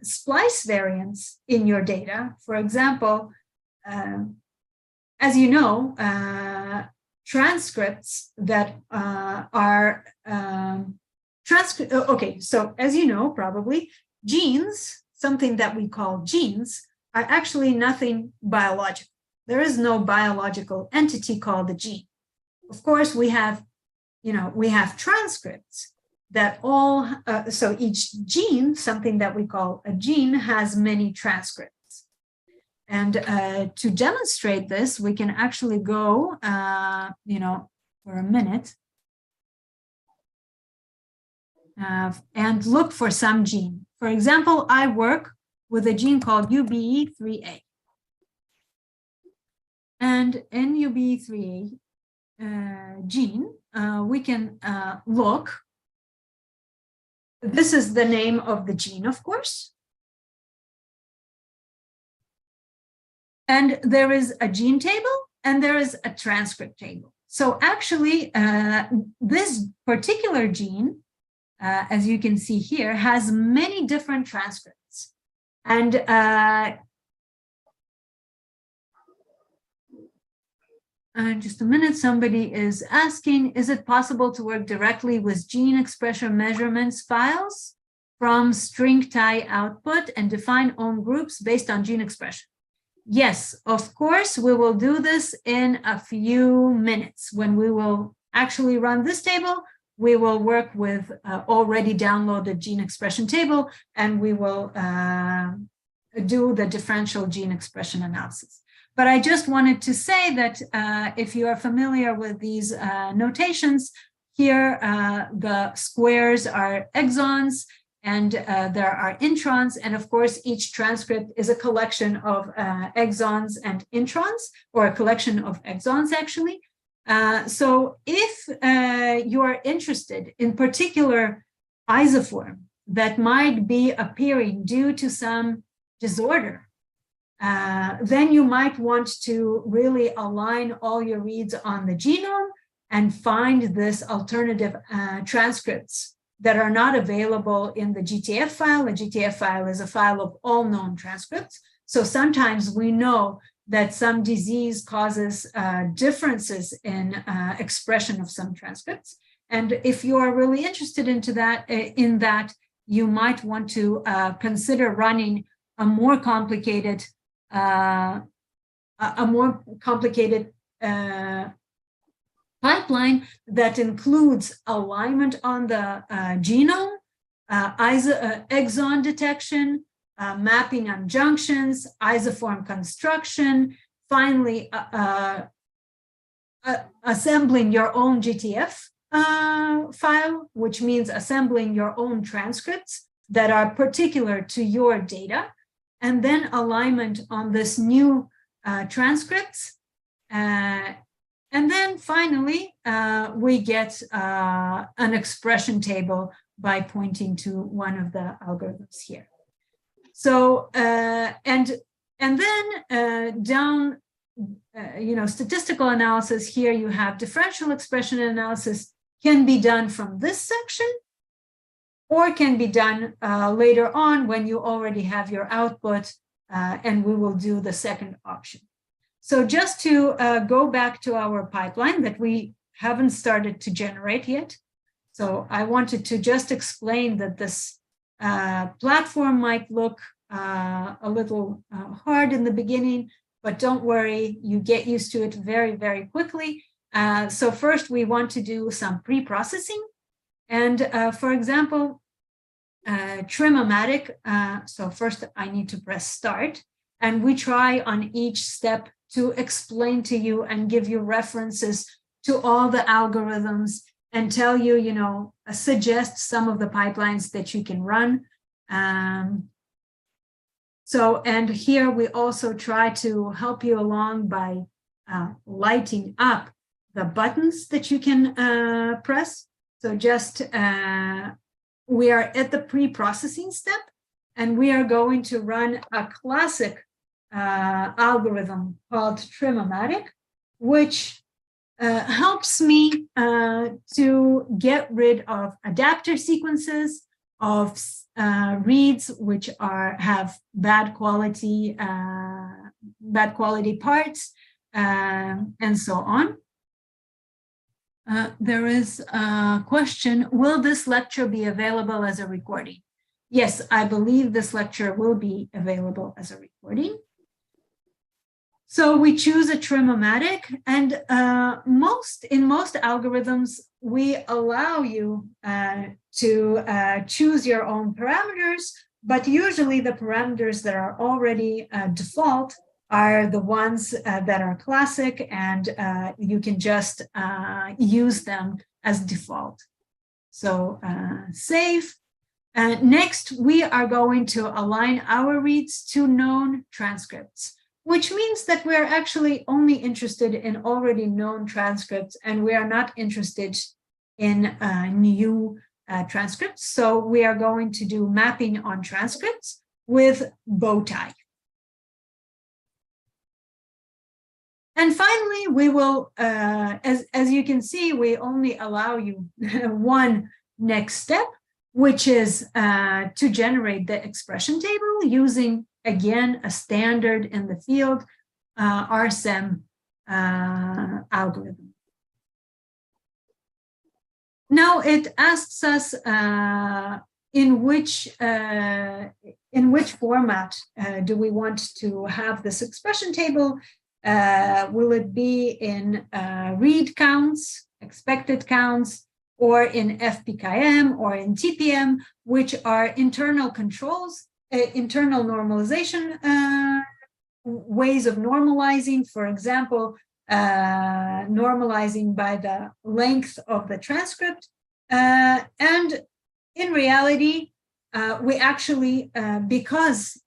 splice variants in your data, for example, as you know, transcripts that are okay, so as you know, probably genes, something that we call genes, are actually nothing biological. There is no biological entity called a gene. Of course, we have transcripts that all, so each gene, something that we call a gene, has many transcripts. And to demonstrate this, we can actually go, for a minute and look for some gene. For example, I work with a gene called UBE3A. And in UBE3A gene, we can look. This is the name of the gene, of course. And there is a gene table and there is a transcript table. So actually, this particular gene, as you can see here, has many different transcripts. And Just a minute, somebody is asking, is it possible to work directly with gene expression measurements files from string tie output and define own groups based on gene expression? Yes, of course, we will do this in a few minutes. When we will actually run this table, we will work with already downloaded gene expression table, and we will do the differential gene expression analysis. But I just wanted to say that if you are familiar with these notations, here the squares are exons, and there are introns, and of course each transcript is a collection of exons and introns, or a collection of exons actually. So if you are interested in particular isoform that might be appearing due to some disorder, then you might want to really align all your reads on the genome and find this alternative transcripts that are not available in the GTF file. A GTF file is a file of all known transcripts. So sometimes we know that some disease causes differences in expression of some transcripts. And if you are really interested in that, you might want to consider running a more complicated pipeline that includes alignment on the genome, exon detection, mapping on junctions, isoform construction, finally assembling your own GTF file, which means assembling your own transcripts that are particular to your data, and then alignment on this new transcripts. And then finally, we get an expression table by pointing to one of the algorithms here. So, and then down, statistical analysis, here you have differential expression analysis can be done from this section, or can be done later on when you already have your output, and we will do the second option. So just to go back to our pipeline that we haven't started to generate yet. So I wanted to just explain that this platform might look a little hard in the beginning, but don't worry, you get used to it very, very quickly. So first we want to do some pre-processing. And for example, Trimomatic, so first I need to press start, and we try on each step to explain to you and give you references to all the algorithms and tell you, suggest some of the pipelines that you can run. And here we also try to help you along by lighting up the buttons that you can press. So just, we are at the pre-processing step, and we are going to run a classic algorithm called Trimomatic, which helps me to get rid of adapter sequences, of reads which have bad quality parts, and so on. There is a question, will this lecture be available as a recording? Yes, I believe this lecture will be available as a recording. So we choose a Trimomatic, and in most algorithms, we allow you to choose your own parameters, but usually the parameters that are already default are the ones that are classic, and you can just use them as default. So save. Next, we are going to align our reads to known transcripts, which means that we're actually only interested in already known transcripts, and we are not interested in new transcripts. So we are going to do mapping on transcripts with bow tie. And finally, we will, as you can see, we only allow you one next step, which is to generate the expression table using, again, a standard in the field, RSEM algorithm. Now it asks us in which format do we want to have this expression table? Will it be in read counts, expected counts, or in FPKM or in TPM, which are internal controls, internal normalization ways of normalizing, for example, normalizing by the length of the transcript. And in reality, we actually, because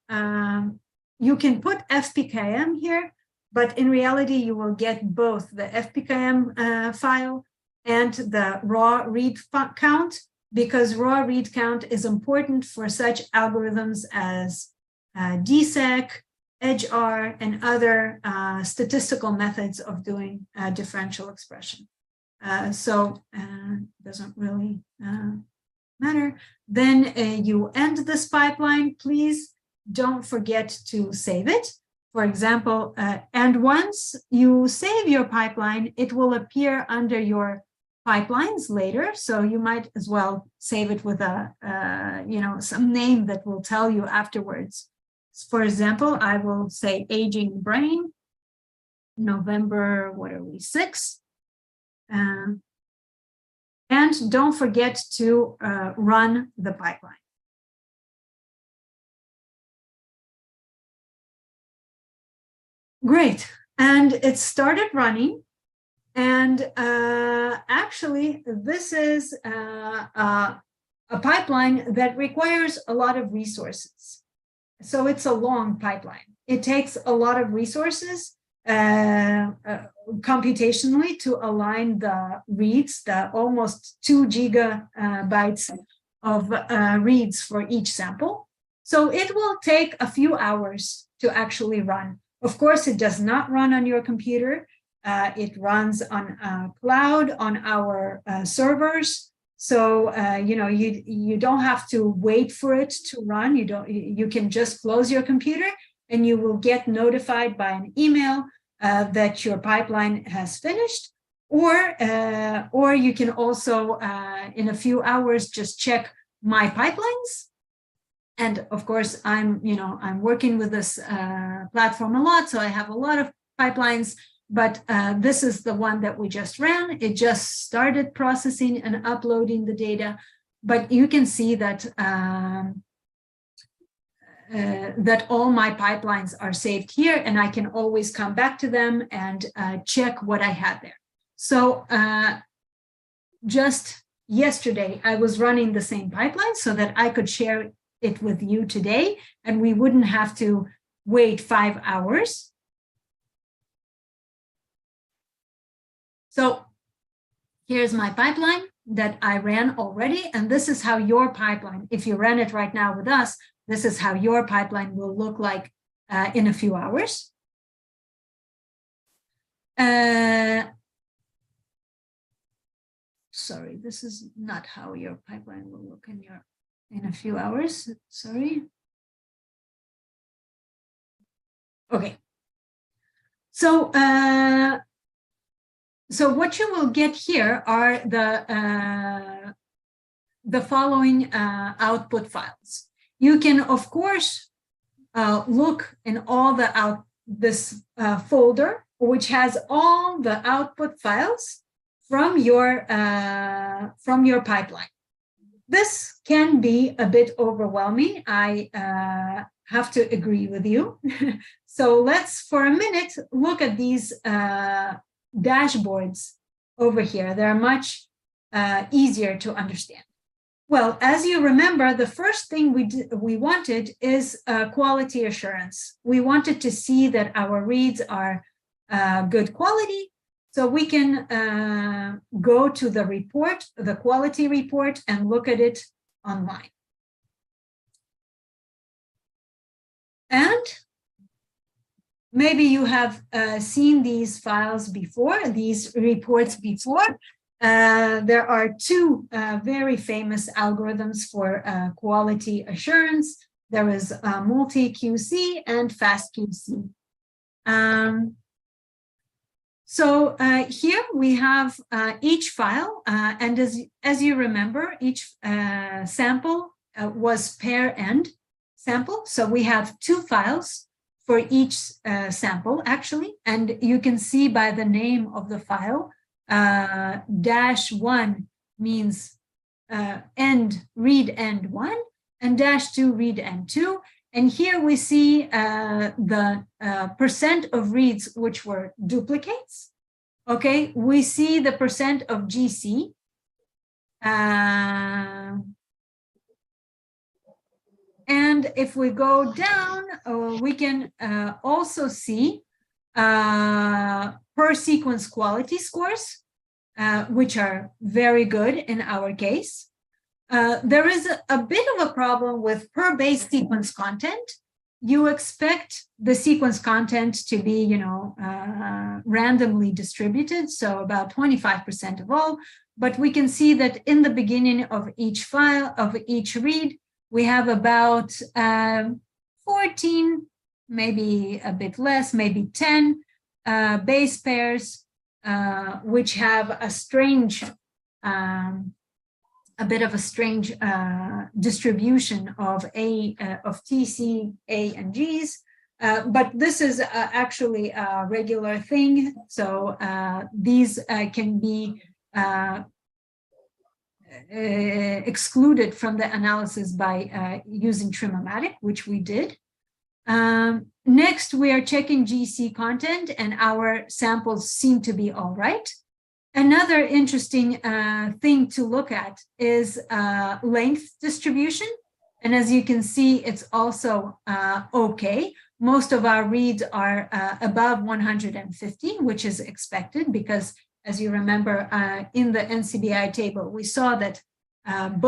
you can put FPKM here, but in reality, you will get both the FPKM file and the raw read count, because raw read count is important for such algorithms as DSEQ, EdgeR, and other statistical methods of doing differential expression. So doesn't really matter. Then you end this pipeline. Please don't forget to save it. For example, and once you save your pipeline, it will appear under your pipelines later. So you might as well save it with a, some name that will tell you afterwards. For example, I will say aging brain, November, 6th. And don't forget to run the pipeline. Great, and it started running. And actually, this is a pipeline that requires a lot of resources. So it's a long pipeline. It takes a lot of resources computationally to align the reads, the almost 2 gigabytes of reads for each sample. So it will take a few hours to actually run. Of course, it does not run on your computer. It runs on cloud on our servers. So you don't have to wait for it to run. You can just close your computer and you will get notified by an email that your pipeline has finished. Or you can also in a few hours just check my pipelines. And of course, I'm working with this platform a lot, so I have a lot of pipelines. But this is the one that we just ran. It just started processing and uploading the data. But you can see that that all my pipelines are saved here, and I can always come back to them and check what I had there. So just yesterday, I was running the same pipeline so that I could share it with you today, and we wouldn't have to wait 5 hours. So here's my pipeline that I ran already, and this is how your pipeline, if you ran it right now with us, this is how your pipeline will look like in a few hours. Sorry, this is not how your pipeline will look in a few hours. Sorry. Okay. So what you will get here are the following output files. You can, of course, look in all this folder, which has all the output files from your pipeline. This can be a bit overwhelming. I have to agree with you. So let's, for a minute, look at these dashboards over here. They're much easier to understand. Well, as you remember, the first thing we wanted is quality assurance. We wanted to see that our reads are good quality, so we can go to the report, the quality report, and look at it online. And maybe you have seen these files before, these reports before. There are two very famous algorithms for quality assurance. There is multi-QC and fast QC. So here we have each file, and as you remember, each sample was pair-end sample. So we have 2 files for each sample, actually, and you can see by the name of the file, -1 means read end 1, and -2 read end 2. And here we see the percent of reads which were duplicates. Okay, we see the percent of GC. And if we go down, we can also see per sequence quality scores, which are very good in our case. There is a bit of a problem with per base sequence content. You expect the sequence content to be, randomly distributed, so about 25% of all. But we can see that in the beginning of each file, of each read, we have about 14, maybe a bit less, maybe 10 base pairs, which have a strange, a bit of a strange distribution of T, C, A, and G's. But this is actually a regular thing. So these can be excluded from the analysis by using Trim-O-Matic, which we did. Next, we are checking GC content, and our samples seem to be all right. Another interesting thing to look at is length distribution. And as you can see, it's also okay. Most of our reads are above 150, which is expected because, as you remember, in the NCBI table, we saw that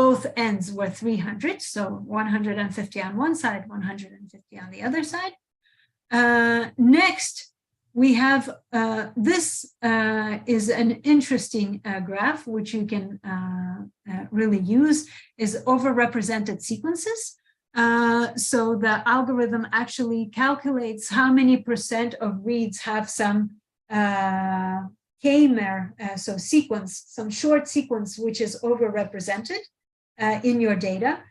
both ends were 300, so 150 on one side, 150 on the other side. Next, we have this is an interesting graph, which you can really use, is overrepresented sequences. So the algorithm actually calculates how many percent of reads have some k-mer, so sequence, some short sequence, which is overrepresented in your data.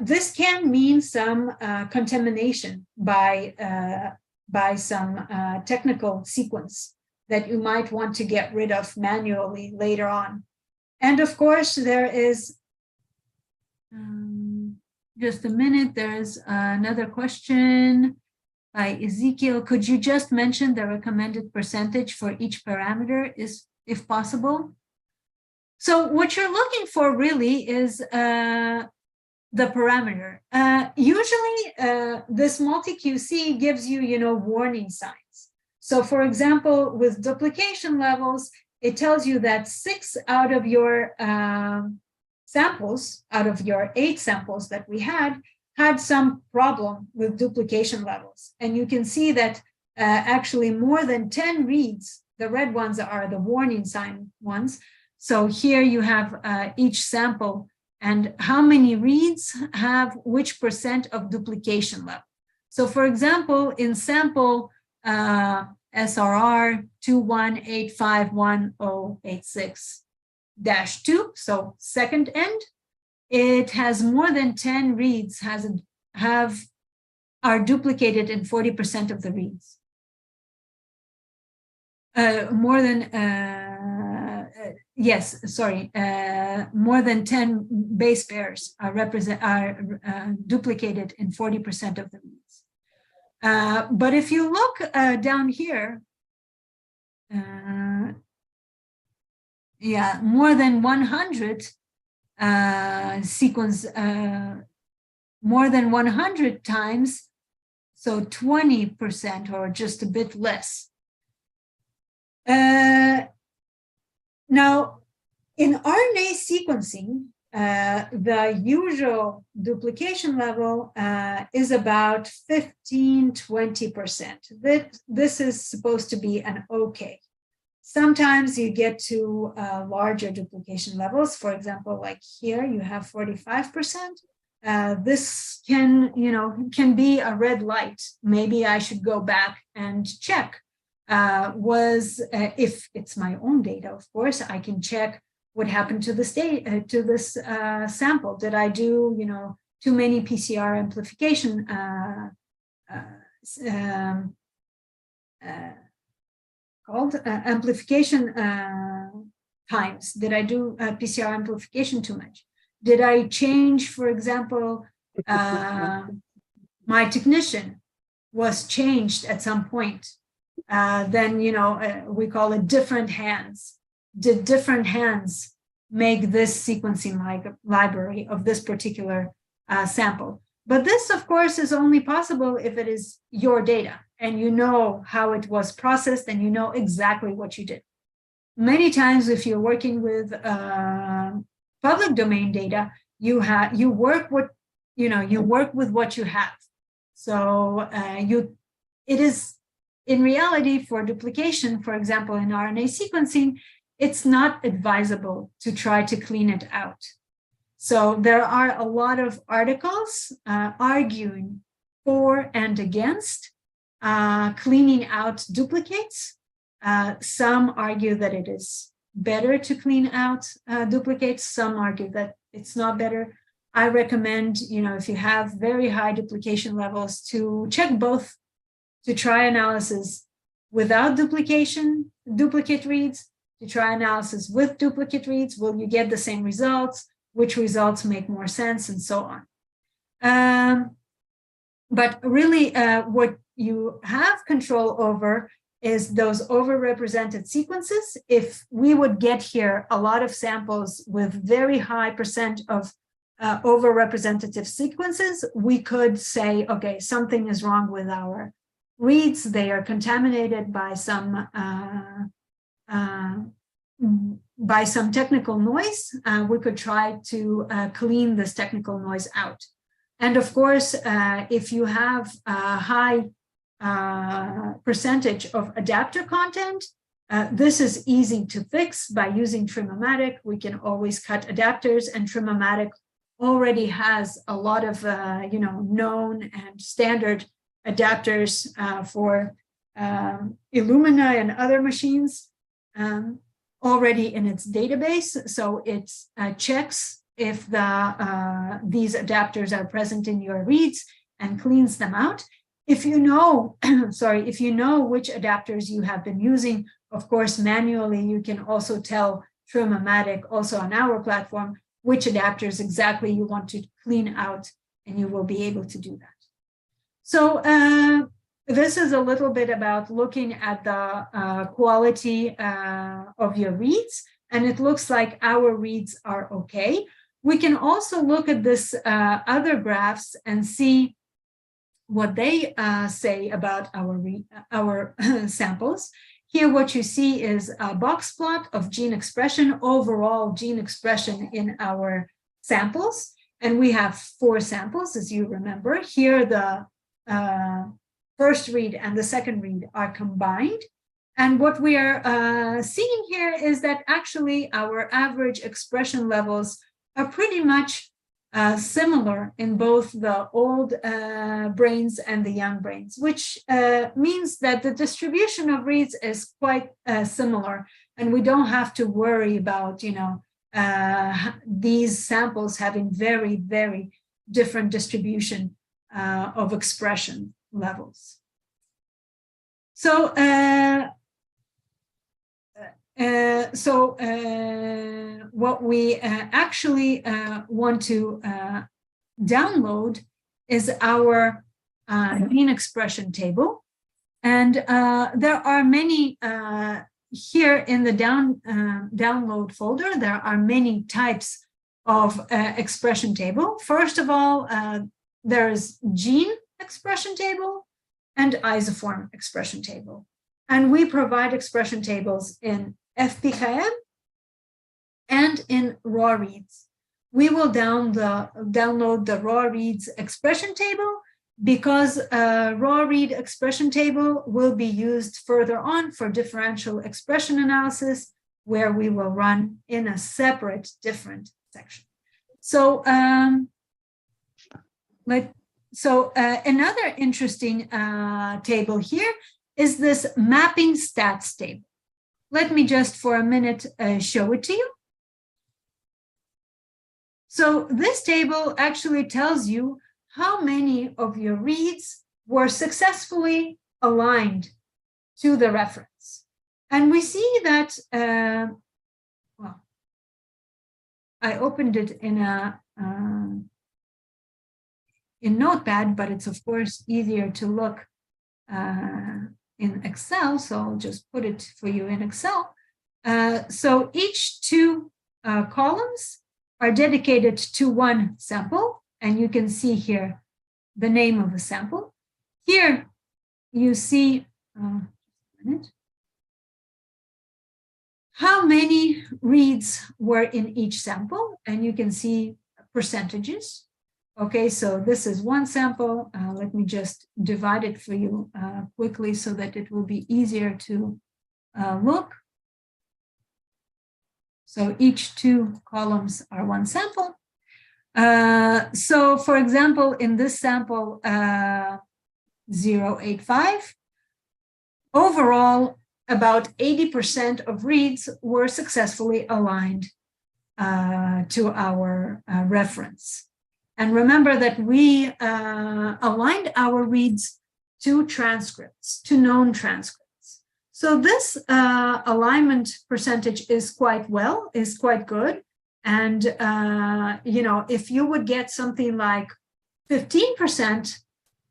This can mean some contamination by some technical sequence that you might want to get rid of manually later on. And of course, there is, just a minute, there's another question by Ezekiel. Could you just mention the recommended percentage for each parameter, if possible? So what you're looking for really is the parameter. Usually this multi-QC gives you, warning signs. So for example, with duplication levels, it tells you that 6 out of your samples, out of your 8 samples that we had some problem with duplication levels. And you can see that actually more than 10 reads, the red ones are the warning sign ones. So here you have each sample and how many reads have which percent of duplication level. So for example, in sample SRR 21851086-2, so second end, it has more than 10 reads are duplicated in 40% of the reads. More than 10 base pairs are duplicated in 40% of the reads. But if you look down here, more than 100 sequence, more than 100 times, so 20% or just a bit less. Now, in RNA sequencing, the usual duplication level is about 15–20%. This is supposed to be an okay. Sometimes you get to larger duplication levels. For example, like here, you have 45%. This can be a red light. Maybe I should go back and check. was, if it's my own data, of course, I can check what happened to the this sample. Did I do, too many PCR amplification amplification times? Did I do PCR amplification too much? Did I change, for example, my technician was changed at some point? Then, we call it different hands. Did different hands make this sequencing library of this particular sample? But this, of course, is only possible if it is your data and you know how it was processed and you know exactly what you did. Many times, if you're working with public domain data, you work with what you have. So it is, in reality, for duplication, for example, in RNA sequencing, it's not advisable to try to clean it out. So there are a lot of articles arguing for and against cleaning out duplicates. Some argue that it is better to clean out duplicates. Some argue that it's not better. I recommend, if you have very high duplication levels, to check both, to try analysis without duplicate reads, to try analysis with duplicate reads. Will you get the same results? Which results make more sense, and so on. But really, what you have control over is those overrepresented sequences. If we would get here a lot of samples with very high percent of overrepresentative sequences, we could say, okay, something is wrong with our reads. They are contaminated by some technical noise. We could try to clean this technical noise out. And of course, if you have a high percentage of adapter content, this is easy to fix by using Trim-O-Matic. We can always cut adapters, and Trim-O-Matic already has a lot of known and standard adapters for Illumina and other machines already in its database. So it checks if these adapters are present in your reads and cleans them out. If you know, if you know which adapters you have been using, of course, manually, you can also tell Trim-O-Matic, also on our platform, which adapters exactly you want to clean out, and you will be able to do that. So this is a little bit about looking at the quality of your reads, and it looks like our reads are okay. We can also look at this other graphs and see what they say about our samples. Here, what you see is a box plot of gene expression, overall gene expression in our samples. And we have 4 samples, as you remember. Here, the first read and the second read are combined. And what we are seeing here is that actually our average expression levels are pretty much similar in both the old brains and the young brains, which means that the distribution of reads is quite similar, and we don't have to worry about these samples having very, very different distribution of expression levels. So what we actually want to download is our gene expression table. And there are many, here in the download folder, there are many types of expression table. First of all, there is gene expression table and isoform expression table. And we provide expression tables in FPKM and in raw reads. We will download the raw reads expression table because raw read expression table will be used further on for differential expression analysis, where we will run in a separate, different section. So, another interesting table here is this mapping stats table. Let me just for a minute show it to you. So this table actually tells you how many of your reads were successfully aligned to the reference. And we see that, well, I opened it in Notepad, but it's of course easier to look in Excel, so I'll just put it for you in Excel. So each two columns are dedicated to one sample, and you can see here the name of the sample. Here you see how many reads were in each sample, and you can see percentages. Okay, so this is one sample. Let me just divide it for you quickly so that it will be easier to look. So each two columns are one sample. So for example, in this sample 085, overall, about 80% of reads were successfully aligned to our reference. And remember that we aligned our reads to transcripts, to known transcripts. So this alignment percentage is quite good. And, you know, if you would get something like 15%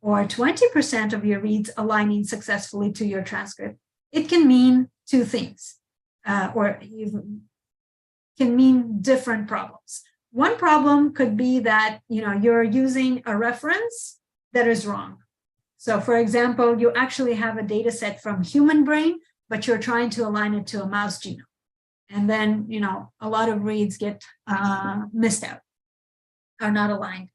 or 20% of your reads aligning successfully to your transcript, it can mean two things, or even can mean different problems. One problem could be that, you know, you're using a reference that is wrong. So for example, you actually have a data set from human brain, but you're trying to align it to a mouse genome. And then, you know, a lot of reads get missed out, are not aligned.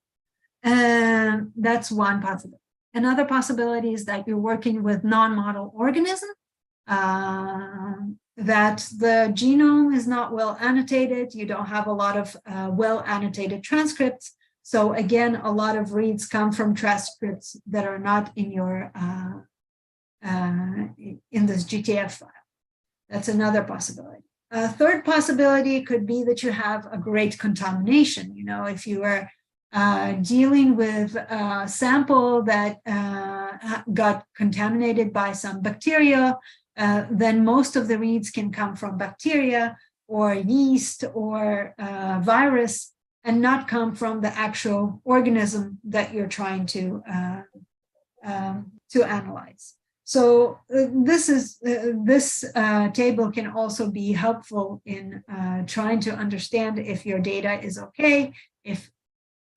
That's one possibility. Another possibility is that you're working with non-model organism, that the genome is not well annotated. You don't have a lot of well annotated transcripts. So again, a lot of reads come from transcripts that are not in your in this GTF file. That's another possibility. A third possibility could be that you have a great contamination. You know, if you are dealing with a sample that got contaminated by some bacteria, then most of the reads can come from bacteria or yeast or virus and not come from the actual organism that you're trying to analyze. So this table can also be helpful in trying to understand if your data is okay, if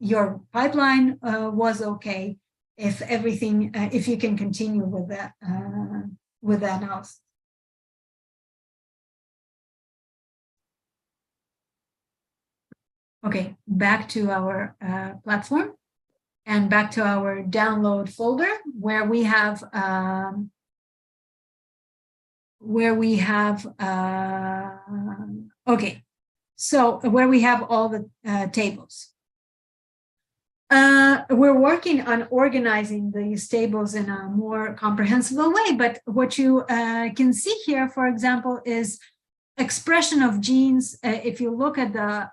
your pipeline was okay, if everything, if you can continue with that analysis. Okay, back to our platform and back to our download folder where we have okay, so where we have all the tables. We're working on organizing these tables in a more comprehensible way, but what you can see here, for example, is expression of genes. If you look at the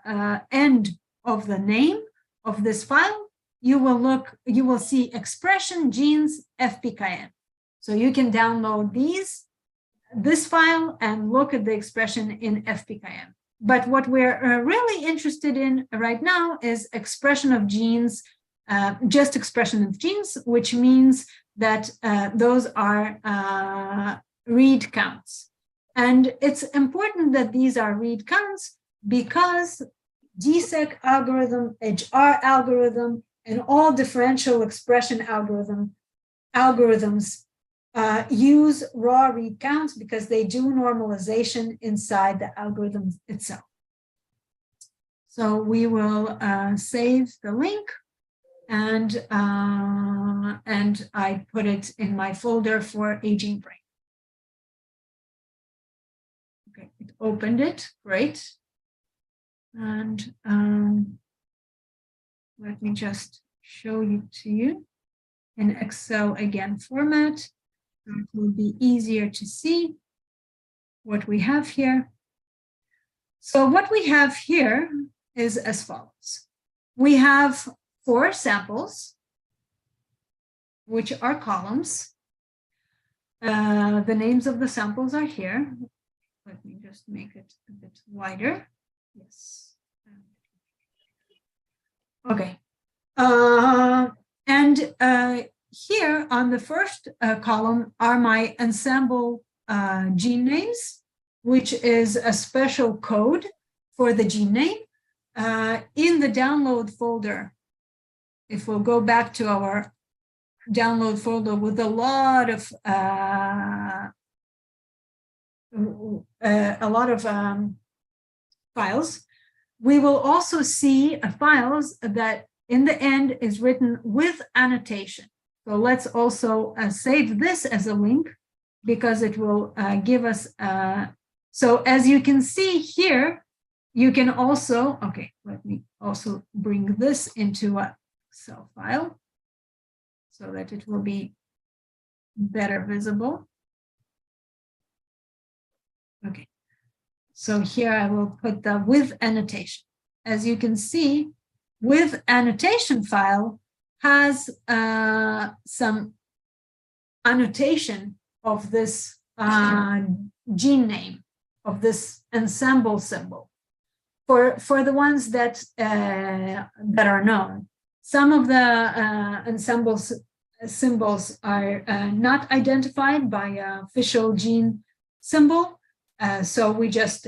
end of the name of this file, you will see expression genes FPKM. So you can download this file and look at the expression in FPKM. But what we're really interested in right now is expression of genes, just expression of genes, which means that those are read counts. And it's important that these are read counts because DSEQ algorithm, HR algorithm, and all differential expression algorithms use raw read counts because they do normalization inside the algorithm itself. So we will save the link, and I put it in my folder for Aging Brain. Okay, it opened it, great. And let me just show you to you in Excel again format. So it will be easier to see what we have here. So what we have here is as follows. We have 4 samples, which are columns. The names of the samples are here. Let me just make it a bit wider. Yes. Okay. And here on the first column are my ensemble gene names, which is a special code for the gene name. In the download folder, if we'll go back to our download folder with a lot of files, we will also see files that in the end is written with annotation. So let's also save this as a link, because it will give us, so as you can see here, you can also, okay, let me also bring this into a Excel file so that it will be better visible. Okay, so here I will put the with annotation. As you can see, with annotation file has some annotation of this gene name, of this ensemble symbol. For the ones that are known, some of the ensemble symbols are not identified by an official gene symbol, so we just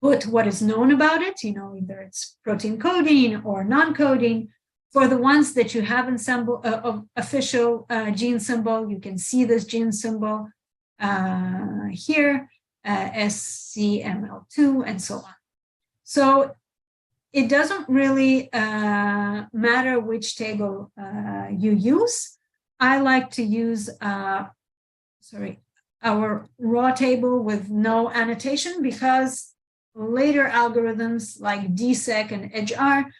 put what is known about it. Either it's protein coding or non-coding. For the ones that you have ensemble of official gene symbol, you can see this gene symbol here. SCML2 and so on. So it doesn't really matter which table you use. I like to use our raw table with no annotation, because later algorithms like DSEQ and EdgeR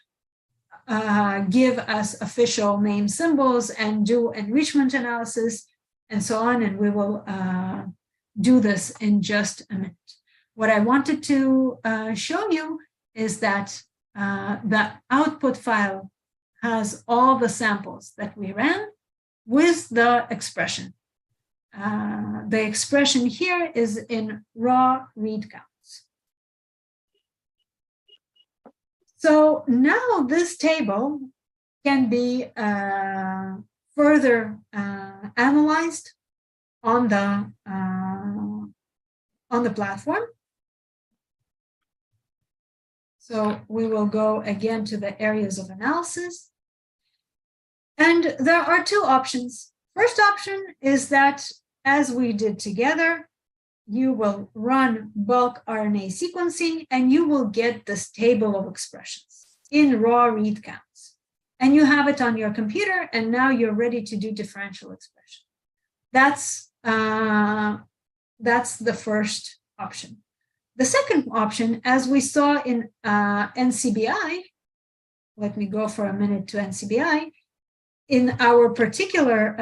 give us official name symbols and do enrichment analysis and so on, and we will do this in just a minute. What I wanted to show you is that the output file has all the samples that we ran with the expression. The expression here is in raw read counts. So now this table can be further analyzed on the platform. So we will go again to the areas of analysis. And there are 2 options. First option is that, as we did together, you will run bulk RNA sequencing and you will get this table of expressions in raw read counts. And you have it on your computer, and now you're ready to do differential expression. That's the first option. The second option, as we saw in NCBI, let me go for a minute to NCBI, in our particular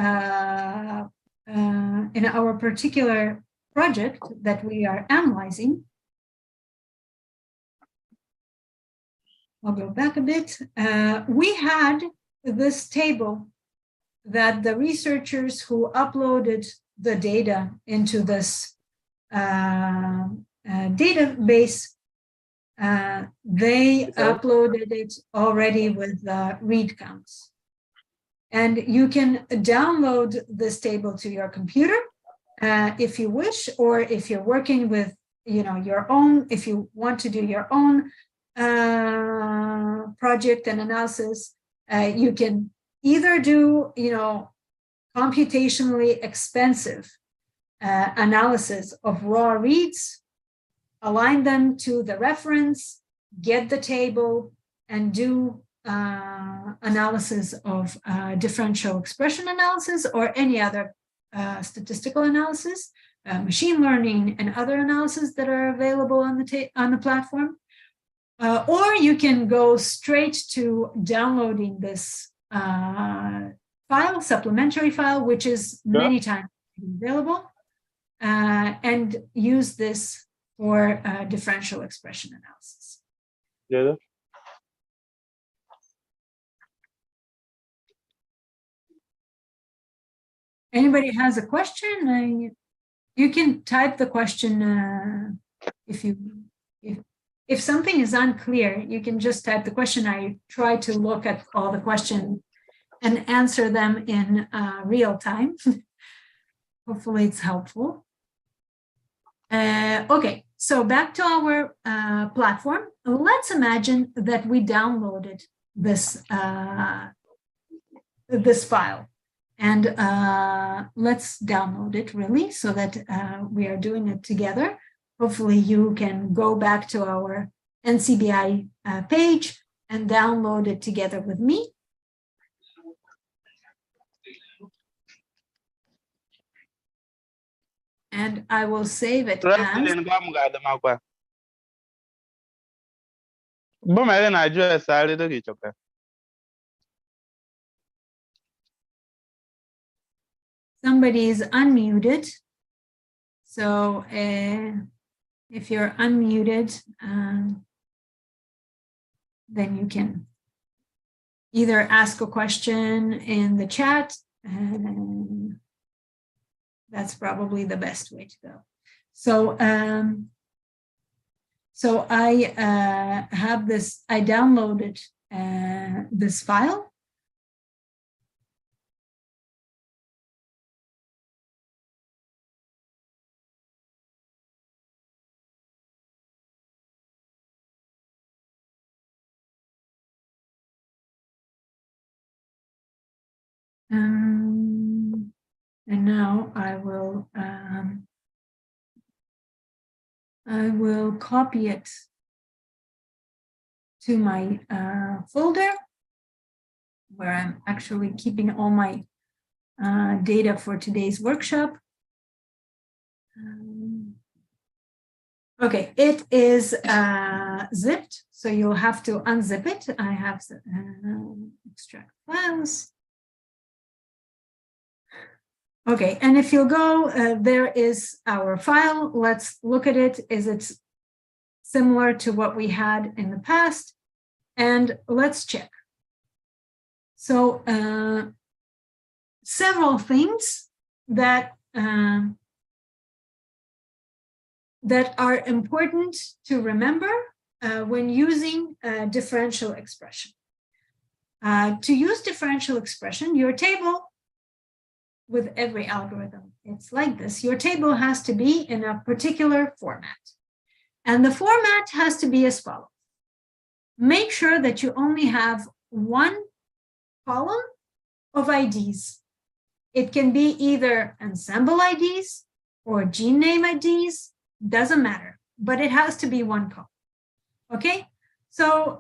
project that we are analyzing, I'll go back a bit. We had this table that the researchers who uploaded the data into this database, they uploaded it already with read counts. And you can download this table to your computer if you wish, or if you're working with your own, if you want to do your own project and analysis, you can either do computationally expensive analysis of raw reads, align them to the reference, get the table, and do analysis of differential expression analysis or any other statistical analysis, machine learning, and other analysis that are available on the platform. Or you can go straight to downloading this file, supplementary file, which is many times available, and use this for differential expression analysis. Yeah. Anybody has a question? You can type the question if something is unclear, you can just type the question. I try to look at all the questions and answer them in real time. Hopefully it's helpful. Okay, so back to our platform. Let's imagine that we downloaded this, this file. And let's download it really so that we are doing it together. Hopefully you can go back to our NCBI page and download it together with me. And I will save it as... Somebody is unmuted. So if you're unmuted, then you can either ask a question in the chat, and that's probably the best way to go. So, so I have this, I downloaded this file. And now I will copy it to my folder where I'm actually keeping all my data for today's workshop. Okay, it is zipped, so you'll have to unzip it. I have extract files. Okay, and if you go, there is our file. Let's look at it. Is it similar to what we had in the past? And let's check. So several things that that are important to remember when using differential expression. To use differential expression, your table, with every algorithm, it's like this. Your table has to be in a particular format. And the format has to be as follows. Make sure that you only have one column of IDs. It can be either ensemble IDs or gene name IDs, doesn't matter, but it has to be one column. Okay, so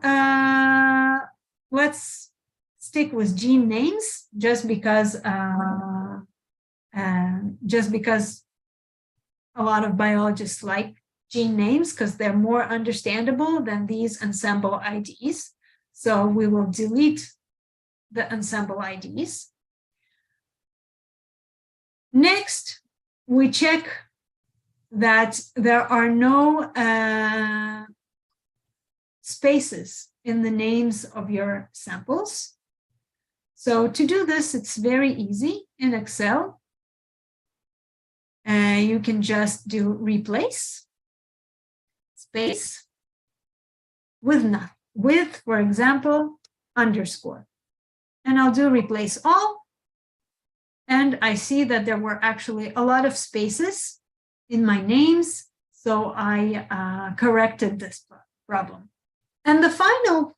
let's stick with gene names just because a lot of biologists like gene names because they're more understandable than these ensemble IDs. So we will delete the ensemble IDs. Next, we check that there are no spaces in the names of your samples. So to do this, it's very easy in Excel. You can just do replace space with nothing, with, for example, underscore. And I'll do replace all. And I see that there were actually a lot of spaces in my names. So I corrected this problem. And the final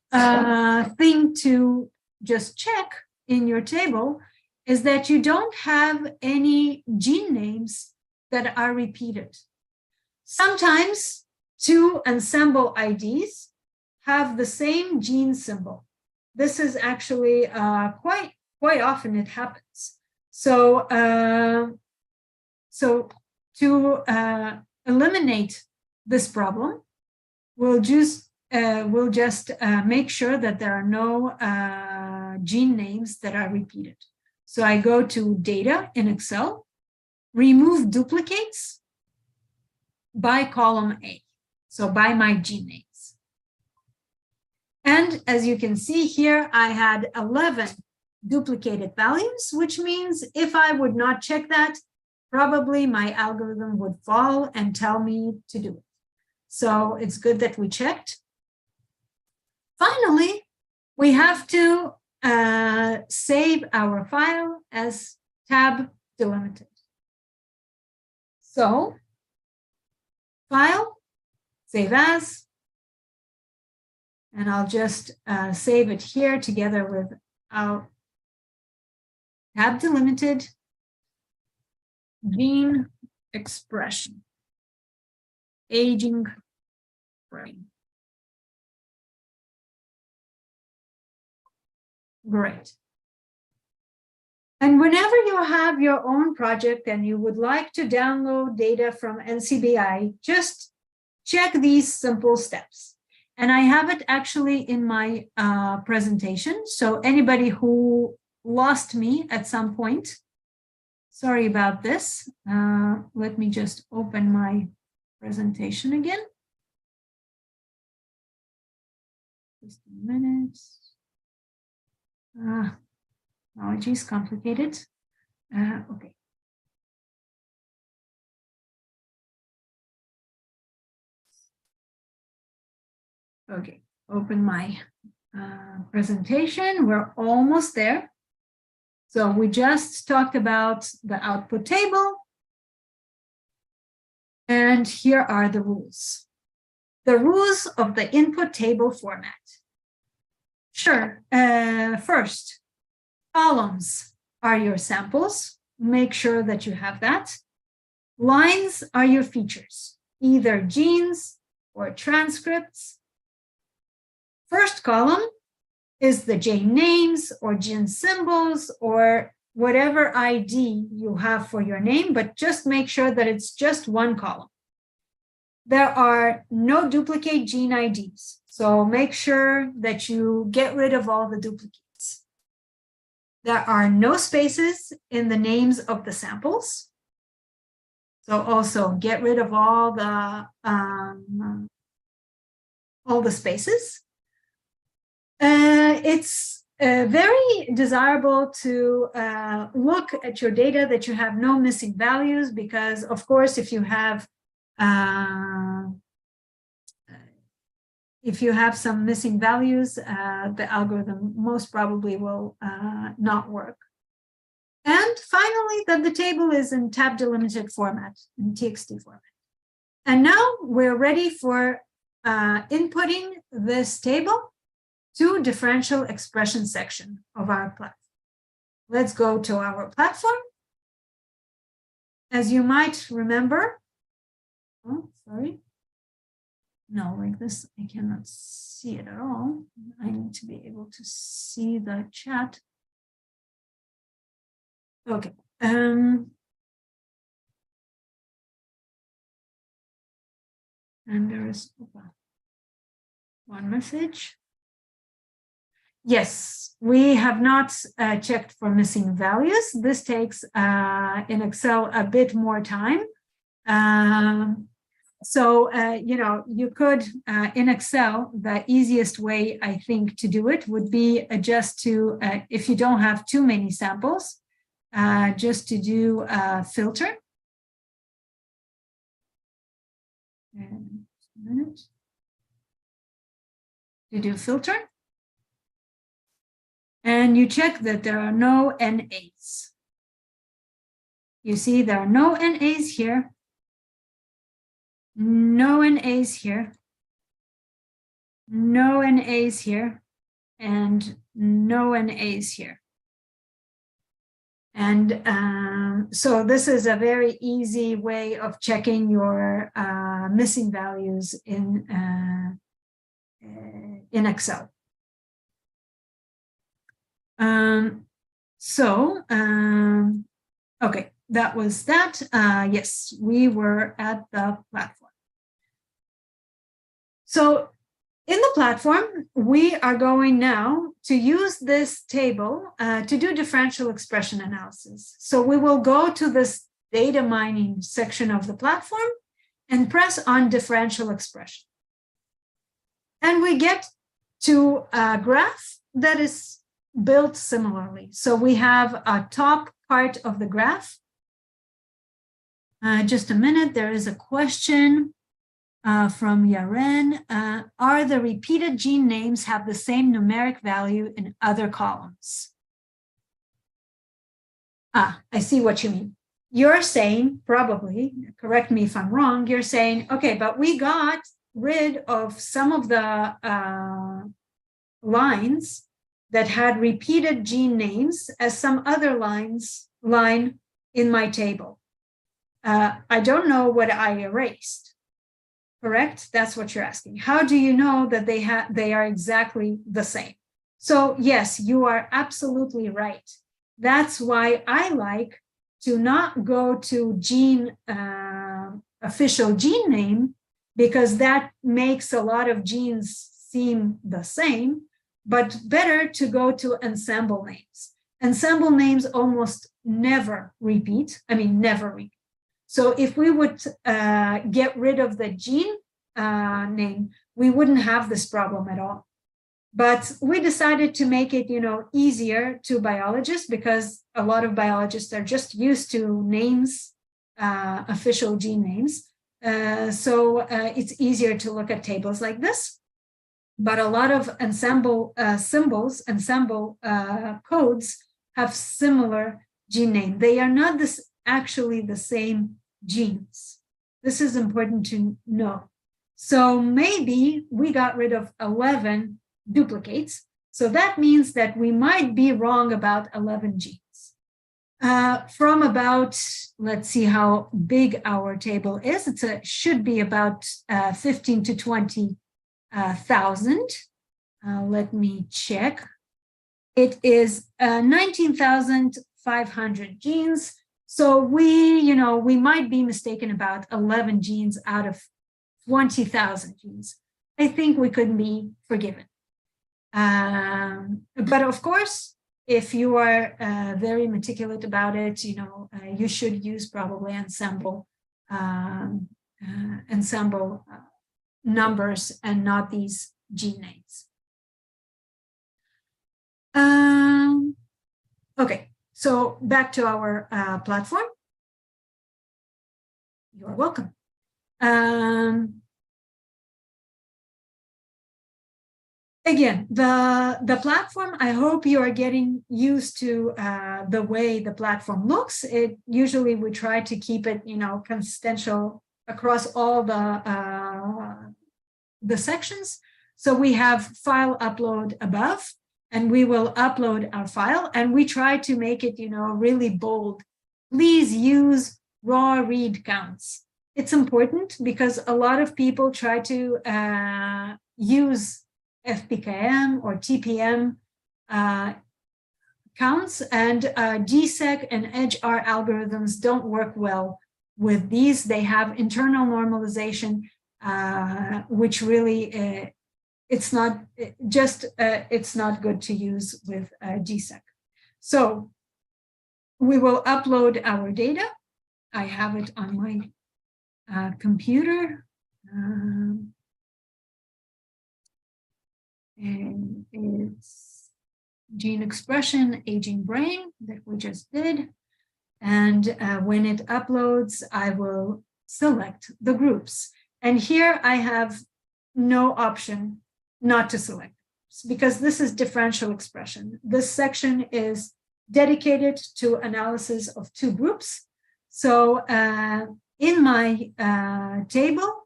thing to just check in your table is that you don't have any gene names that are repeated. Sometimes two ensemble IDs have the same gene symbol. This is actually quite often it happens. So, so to eliminate this problem, we'll just make sure that there are no gene names that are repeated. So I go to Data in Excel, remove duplicates by column A, so by my gene names. And as you can see here, I had 11 duplicated values, which means if I would not check that, probably my algorithm would fall and tell me to do it. So it's good that we checked. Finally, we have to save our file as tab delimited. So, File, Save As, and I'll just save it here together with our tab delimited gene expression, aging brain. Great. And whenever you have your own project and you would like to download data from NCBI, just check these simple steps. And I have it actually in my presentation. So anybody who lost me at some point, sorry about this. Let me just open my presentation again. Just a minute. Apologies, complicated. Okay. Okay, open my presentation. We're almost there. So we just talked about the output table. And here are the rules. The rules of the input table format. Sure, first, columns are your samples. Make sure that you have that. Lines are your features, either genes or transcripts. First column is the gene names or gene symbols or whatever ID you have for your name, but just make sure that it's just one column. There are no duplicate gene IDs, so make sure that you get rid of all the duplicates. There are no spaces in the names of the samples, so also get rid of all the spaces. It's very desirable to look at your data that you have no missing values, because of course, if you have some missing values, the algorithm most probably will not work. And finally, that the table is in tab delimited format, in TXT format. And now we're ready for inputting this table to differential expression section of our platform. Let's go to our platform. As you might remember, oh, sorry. No, like this, I cannot see it at all. I need to be able to see the chat. Okay. And there is one message. Yes, we have not checked for missing values. This takes in Excel a bit more time. You could, in Excel, the easiest way, I think, to do it would be just to, if you don't have too many samples, just to do a filter. And just a minute. To do filter. And you check that there are no NAs. You see there are no NAs here. No NAs here, no NAs here, and no NAs here. And so this is a very easy way of checking your missing values in Excel. Okay, that was that. Yes, we were at the platform. So In the platform, we are going now to use this table to do differential expression analysis. So we will go to this data mining section of the platform and press on differential expression. And we get to a graph that is built similarly. So we have a top part of the graph. Just a minute, there is a question from Yaren. Are the repeated gene names have the same numeric value in other columns? I see what you mean. You're saying, probably, correct me if I'm wrong, you're saying, okay, but we got rid of some of the lines that had repeated gene names as some other line in my table. I don't know what I erased. Correct? That's what you're asking. How do you know that they are exactly the same? So yes, you are absolutely right. That's why I like to not go to official gene name, because that makes a lot of genes seem the same, but better to go to ensemble names. Ensemble names almost never repeat. I mean, never repeat. So if we would get rid of the gene name, we wouldn't have this problem at all. But we decided to make it, easier to biologists, because a lot of biologists are just used to names, official gene names. So it's easier to look at tables like this. But a lot of ensemble symbols, ensemble codes have similar gene name. They are not actually the same genes. This is important to know. So maybe we got rid of 11 duplicates. So that means that we might be wrong about 11 genes. From about, let's see how big our table is. It should be about 15 to 20,000. Let me check. It is 19,500 genes. So we might be mistaken about 11 genes out of 20,000 genes. I think we could be forgiven. But of course, if you are very meticulous about it, you should use probably ensemble numbers and not these gene names. Okay, so back to our platform. You're welcome. Again, the platform, I hope you are getting used to the way the platform looks. Usually we try to keep it, consistent across all the sections. So we have file upload above, and we will upload our file, and we try to make it, really bold. Please use raw read counts. It's important because a lot of people try to use FPKM or TPM counts, and GSEQ and EdgeR algorithms don't work well with these. They have internal normalization, which really it's not good to use with GSEQ. So we will upload our data. I have it on my computer. And it's gene expression, aging brain that we just did. And when it uploads, I will select the groups. And here I have no option not to select, because this is differential expression. This section is dedicated to analysis of two groups. So in my table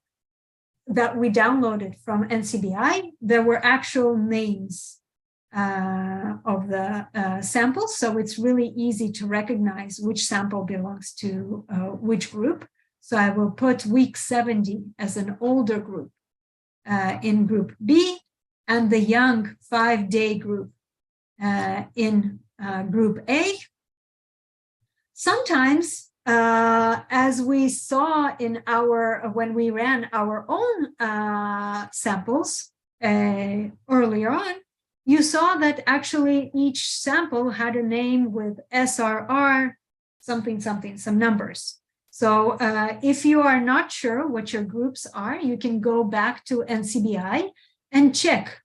that we downloaded from NCBI, there were actual names of the samples. So it's really easy to recognize which sample belongs to which group. So I will put week 70 as an older group in group B, and the young 5-day group in group A. Sometimes, as we saw in when we ran our own samples, earlier on, you saw that actually each sample had a name with SRR, something, something, some numbers. So if you are not sure what your groups are, you can go back to NCBI and check,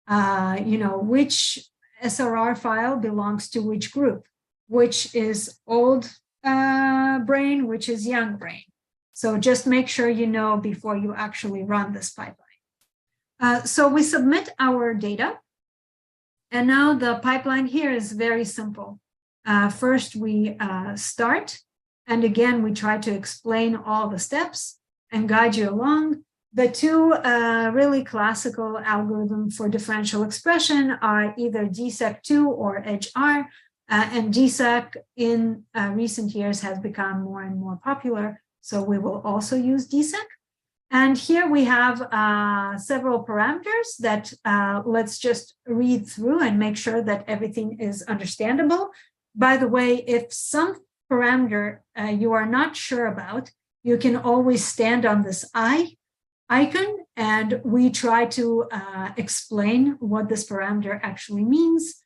which SRR file belongs to which group, which is old brain, which is young brain. So just make sure you know before you actually run this pipeline. So we submit our data. And now the pipeline here is very simple. First, we start. And again, we try to explain all the steps and guide you along. The two really classical algorithms for differential expression are either DSEQ2 or EdgeR. And DSEQ in recent years has become more and more popular. So we will also use DSEQ. And here we have several parameters that let's just read through and make sure that everything is understandable. By the way, if some parameter you are not sure about, you can always stand on this icon and we try to explain what this parameter actually means.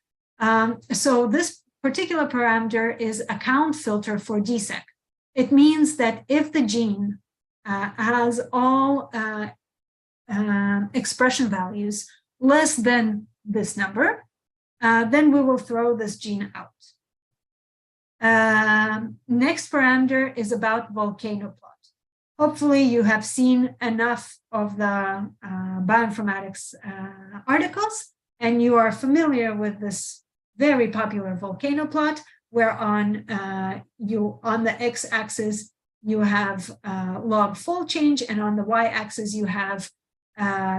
So this particular parameter is a count filter for DSEQ. It means that if the gene has all expression values less than this number, then we will throw this gene out. Next parameter is about volcano plot. Hopefully you have seen enough of the bioinformatics articles and you are familiar with this very popular volcano plot where on the x-axis you have log fold change and on the y-axis you have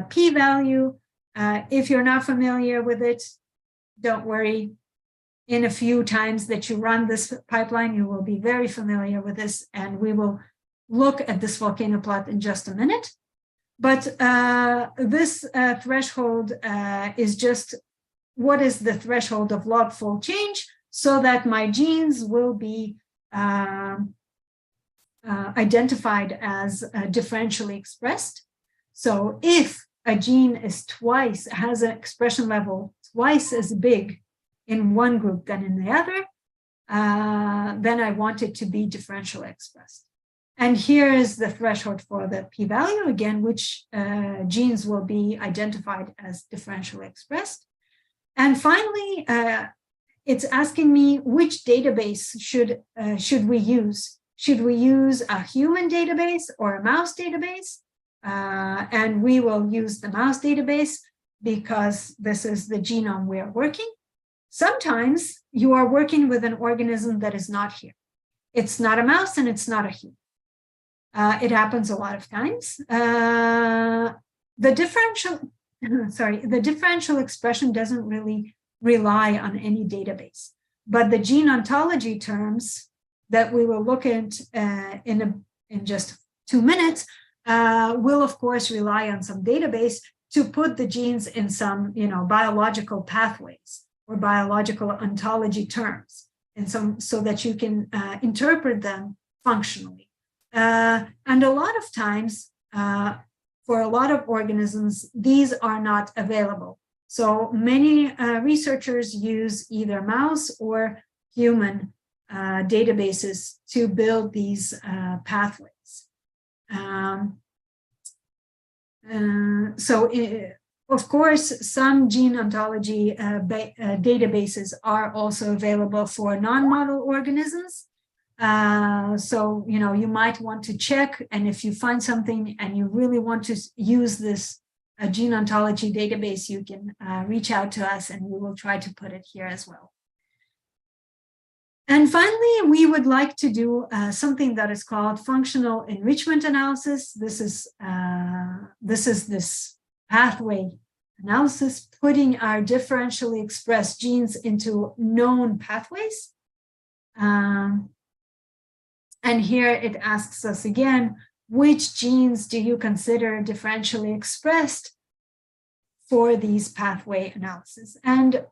p-value. If you're not familiar with it, don't worry. In a few times that you run this pipeline, you will be very familiar with this, and we will look at this volcano plot in just a minute. But this threshold is just what is the threshold of log fold change so that my genes will be identified as differentially expressed. So if a gene is has an expression level twice as big in one group than in the other, then I want it to be differentially expressed. And here is the threshold for the p-value, again, which genes will be identified as differentially expressed. And finally, it's asking me which database should we use. Should we use a human database or a mouse database? And we will use the mouse database because this is the genome we are working. Sometimes you are working with an organism that is not here. It's not a mouse and it's not a human. It happens a lot of times. The differential expression doesn't really rely on any database, but the gene ontology terms that we will look at in just 2 minutes will of course rely on some database to put the genes in some biological pathways or biological ontology terms, and so that you can interpret them functionally. And a lot of times, for a lot of organisms, these are not available. So many researchers use either mouse or human databases to build these pathways. Of course, some gene ontology databases are also available for non-model organisms. So, you might want to check, and if you find something and you really want to use this gene ontology database, you can reach out to us and we will try to put it here as well. And finally, we would like to do something that is called functional enrichment analysis. This is this pathway analysis, putting our differentially expressed genes into known pathways. And here it asks us again, which genes do you consider differentially expressed for these pathway analysis? And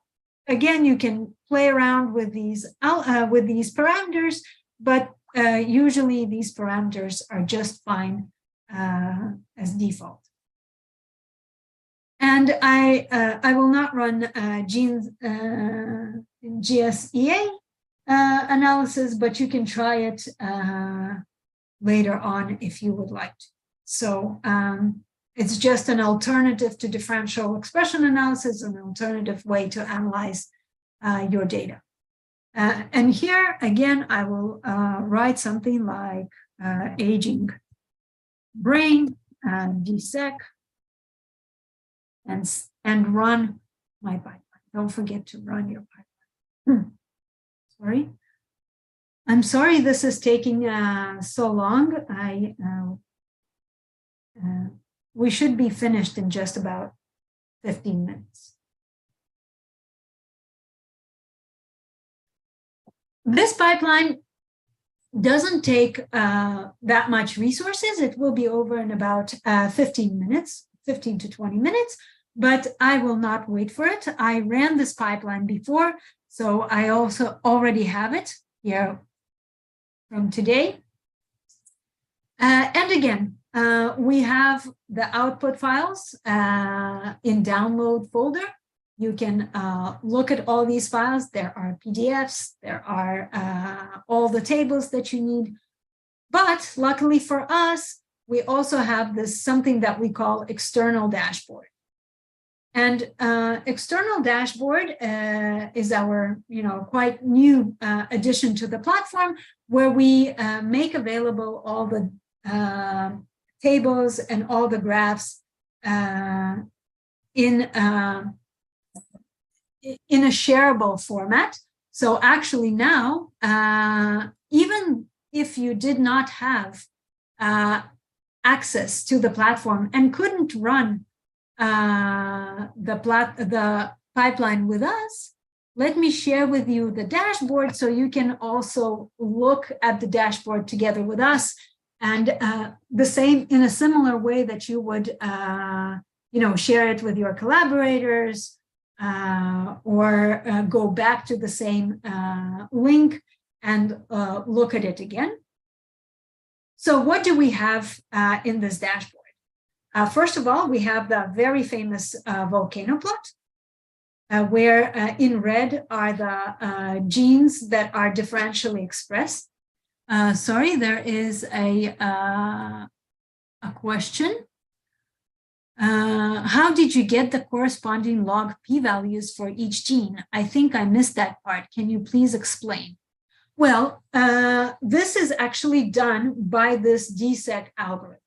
again, you can play around with these parameters, but usually these parameters are just fine as default. And I will not run genes GSEA analysis, but you can try it later on if you would like to. So it's just an alternative to differential expression analysis, an alternative way to analyze your data. And here, again, I will write something like aging brain, DSEQ, and run my pipeline. Don't forget to run your pipeline. Sorry. I'm sorry this is taking so long. We should be finished in just about 15 minutes. This pipeline doesn't take that much resources. It will be over in about 15 minutes, 15 to 20 minutes, but I will not wait for it. I ran this pipeline before, so I also already have it here from today. And again, we have the output files in download folder. You can look at all these files. There are PDFs, there are all the tables that you need. But luckily for us, we also have this something that we call external dashboard. And external dashboard is our quite new addition to the platform, where we make available all the tables and all the graphs in a shareable format. So actually now, even if you did not have access to the platform and couldn't run the pipeline with us, let me share with you the dashboard so you can also look at the dashboard together with us, and the same in a similar way that you would share it with your collaborators, or go back to the same link and look at it again. So what do we have in this dashboard? First of all, we have the very famous volcano plot, where in red are the genes that are differentially expressed. Sorry, there is a question. How did you get the corresponding log p-values for each gene? I think I missed that part. Can you please explain? Well, this is actually done by this DSEQ algorithm.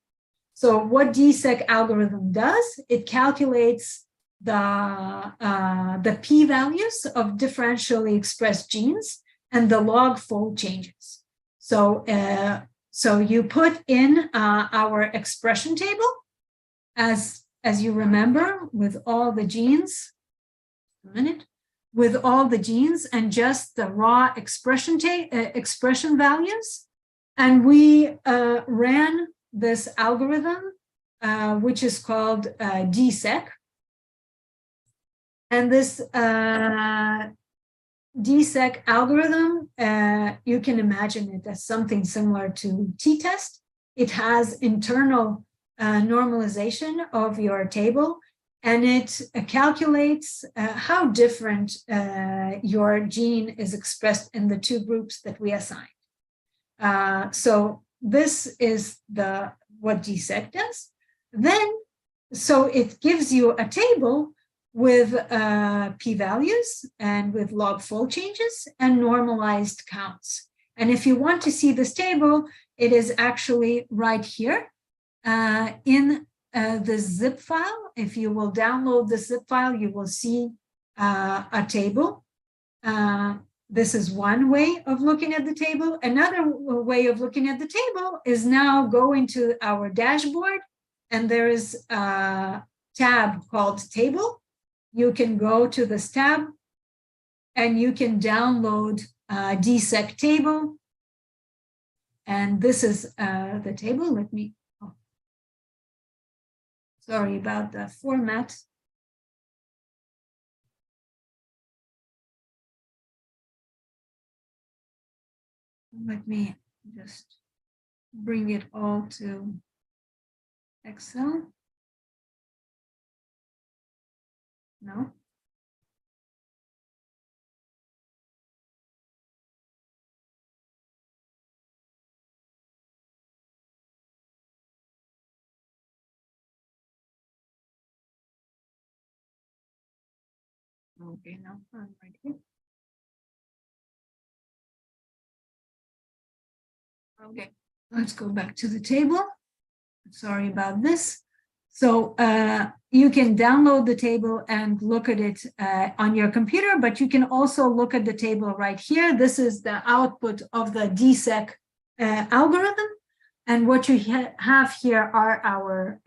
So what DSEQ algorithm does, it calculates the p-values of differentially expressed genes and the log fold changes. So, so you put in our expression table, as you remember, with all the genes, with all the genes and just the raw expression values. And we ran this algorithm, which is called DSEQ. And this DSEQ algorithm, you can imagine it as something similar to t-test. It has internal normalization of your table, and it calculates how different your gene is expressed in the two groups that we assigned. So this is what DSEQ does. Then, so it gives you a table with p-values and with log fold changes and normalized counts. And if you want to see this table, it is actually right here in the zip file. If you will download the zip file, you will see a table. This is one way of looking at the table. Another way of looking at the table is now go into our dashboard, and there is a tab called Table. You can go to this tab and you can download DSEQ table. And this is the table. Let me, sorry about the format. Let me just bring it all to Excel. No? Okay, now I'm right here. Okay, let's go back to the table. Sorry about this. So you can download the table and look at it on your computer, but you can also look at the table right here. This is the output of the DSEQ algorithm. And what you have here are our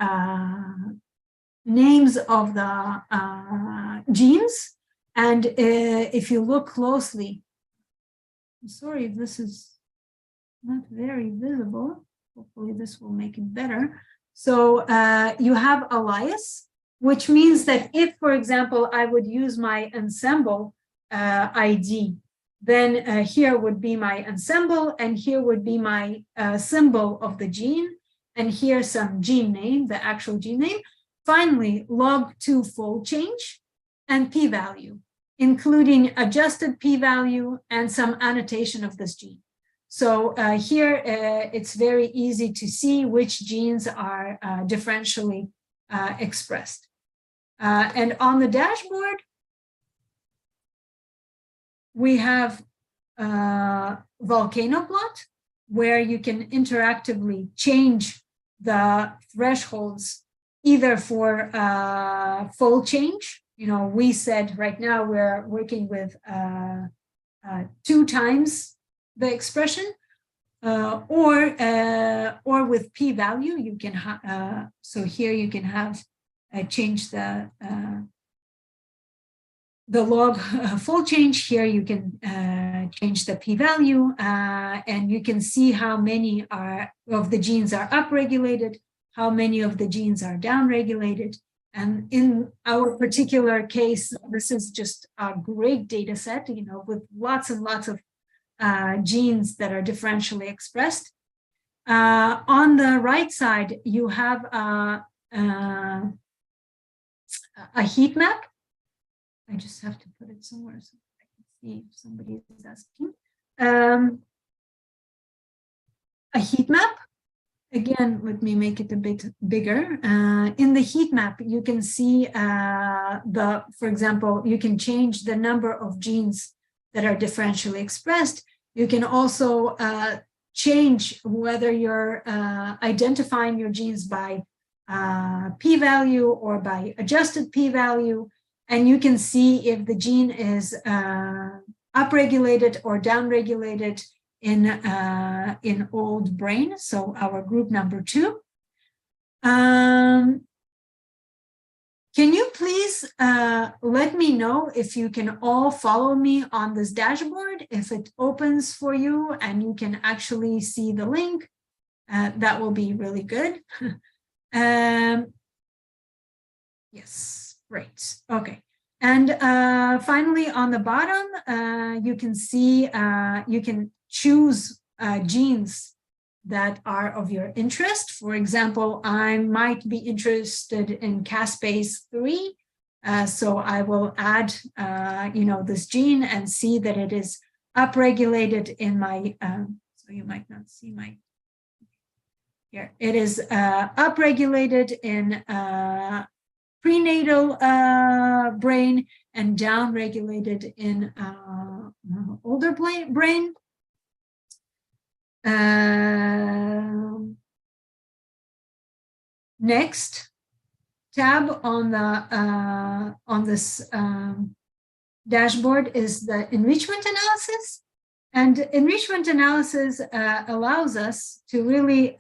names of the genes. And if you look closely, I'm sorry if this is not very visible. Hopefully this will make it better. So you have alias, which means that if, for example, I would use my ensemble ID, then here would be my ensemble, and here would be my symbol of the gene, and here some gene name, the actual gene name. Finally, log2 fold change and p-value, including adjusted p-value and some annotation of this gene. So here it's very easy to see which genes are differentially expressed. And on the dashboard, we have volcano plot, where you can interactively change the thresholds either for fold change. You know, we said right now we're working with 2 times the expression, or with p-value. You can so here you can have change the log fold change. Here you can change the p-value, and you can see how many of the genes are upregulated, how many of the genes are downregulated. And in our particular case, this is just a great data set, you know, with lots and lots of genes that are differentially expressed. On the right side, you have a heat map. I just have to put it somewhere so I can see if somebody is asking. A heat map. Again, let me make it a bit bigger. In the heat map, you can see for example, you can change the number of genes that are differentially expressed. You can also change whether you're identifying your genes by p-value or by adjusted p-value. And you can see if the gene is upregulated or downregulated in old brain, so our group number 2. Can you please let me know if you can all follow me on this dashboard, if it opens for you and you can actually see the link? That will be really good. Yes, great. Okay. And finally, on the bottom, you can see, you can choose genes that are of your interest. For example, I might be interested in caspase 3. So I will add, you know, this gene and see that it is upregulated in my, so you might not see my, here. It is upregulated in prenatal brain and downregulated in older brain. Next tab on the on this dashboard is the enrichment analysis, and enrichment analysis allows us to really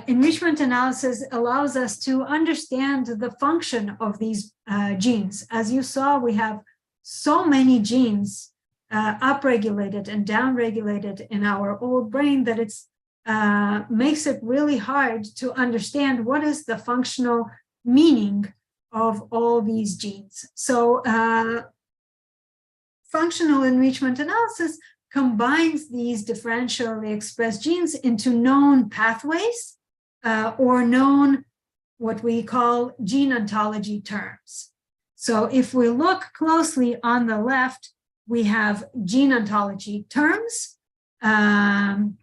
enrichment analysis allows us to understand the function of these genes. As you saw, we have so many genes upregulated and downregulated in our old brain that it's makes it really hard to understand what is the functional meaning of all these genes. So functional enrichment analysis combines these differentially expressed genes into known pathways or known what we call gene ontology terms. So if we look closely on the left, we have gene ontology terms, and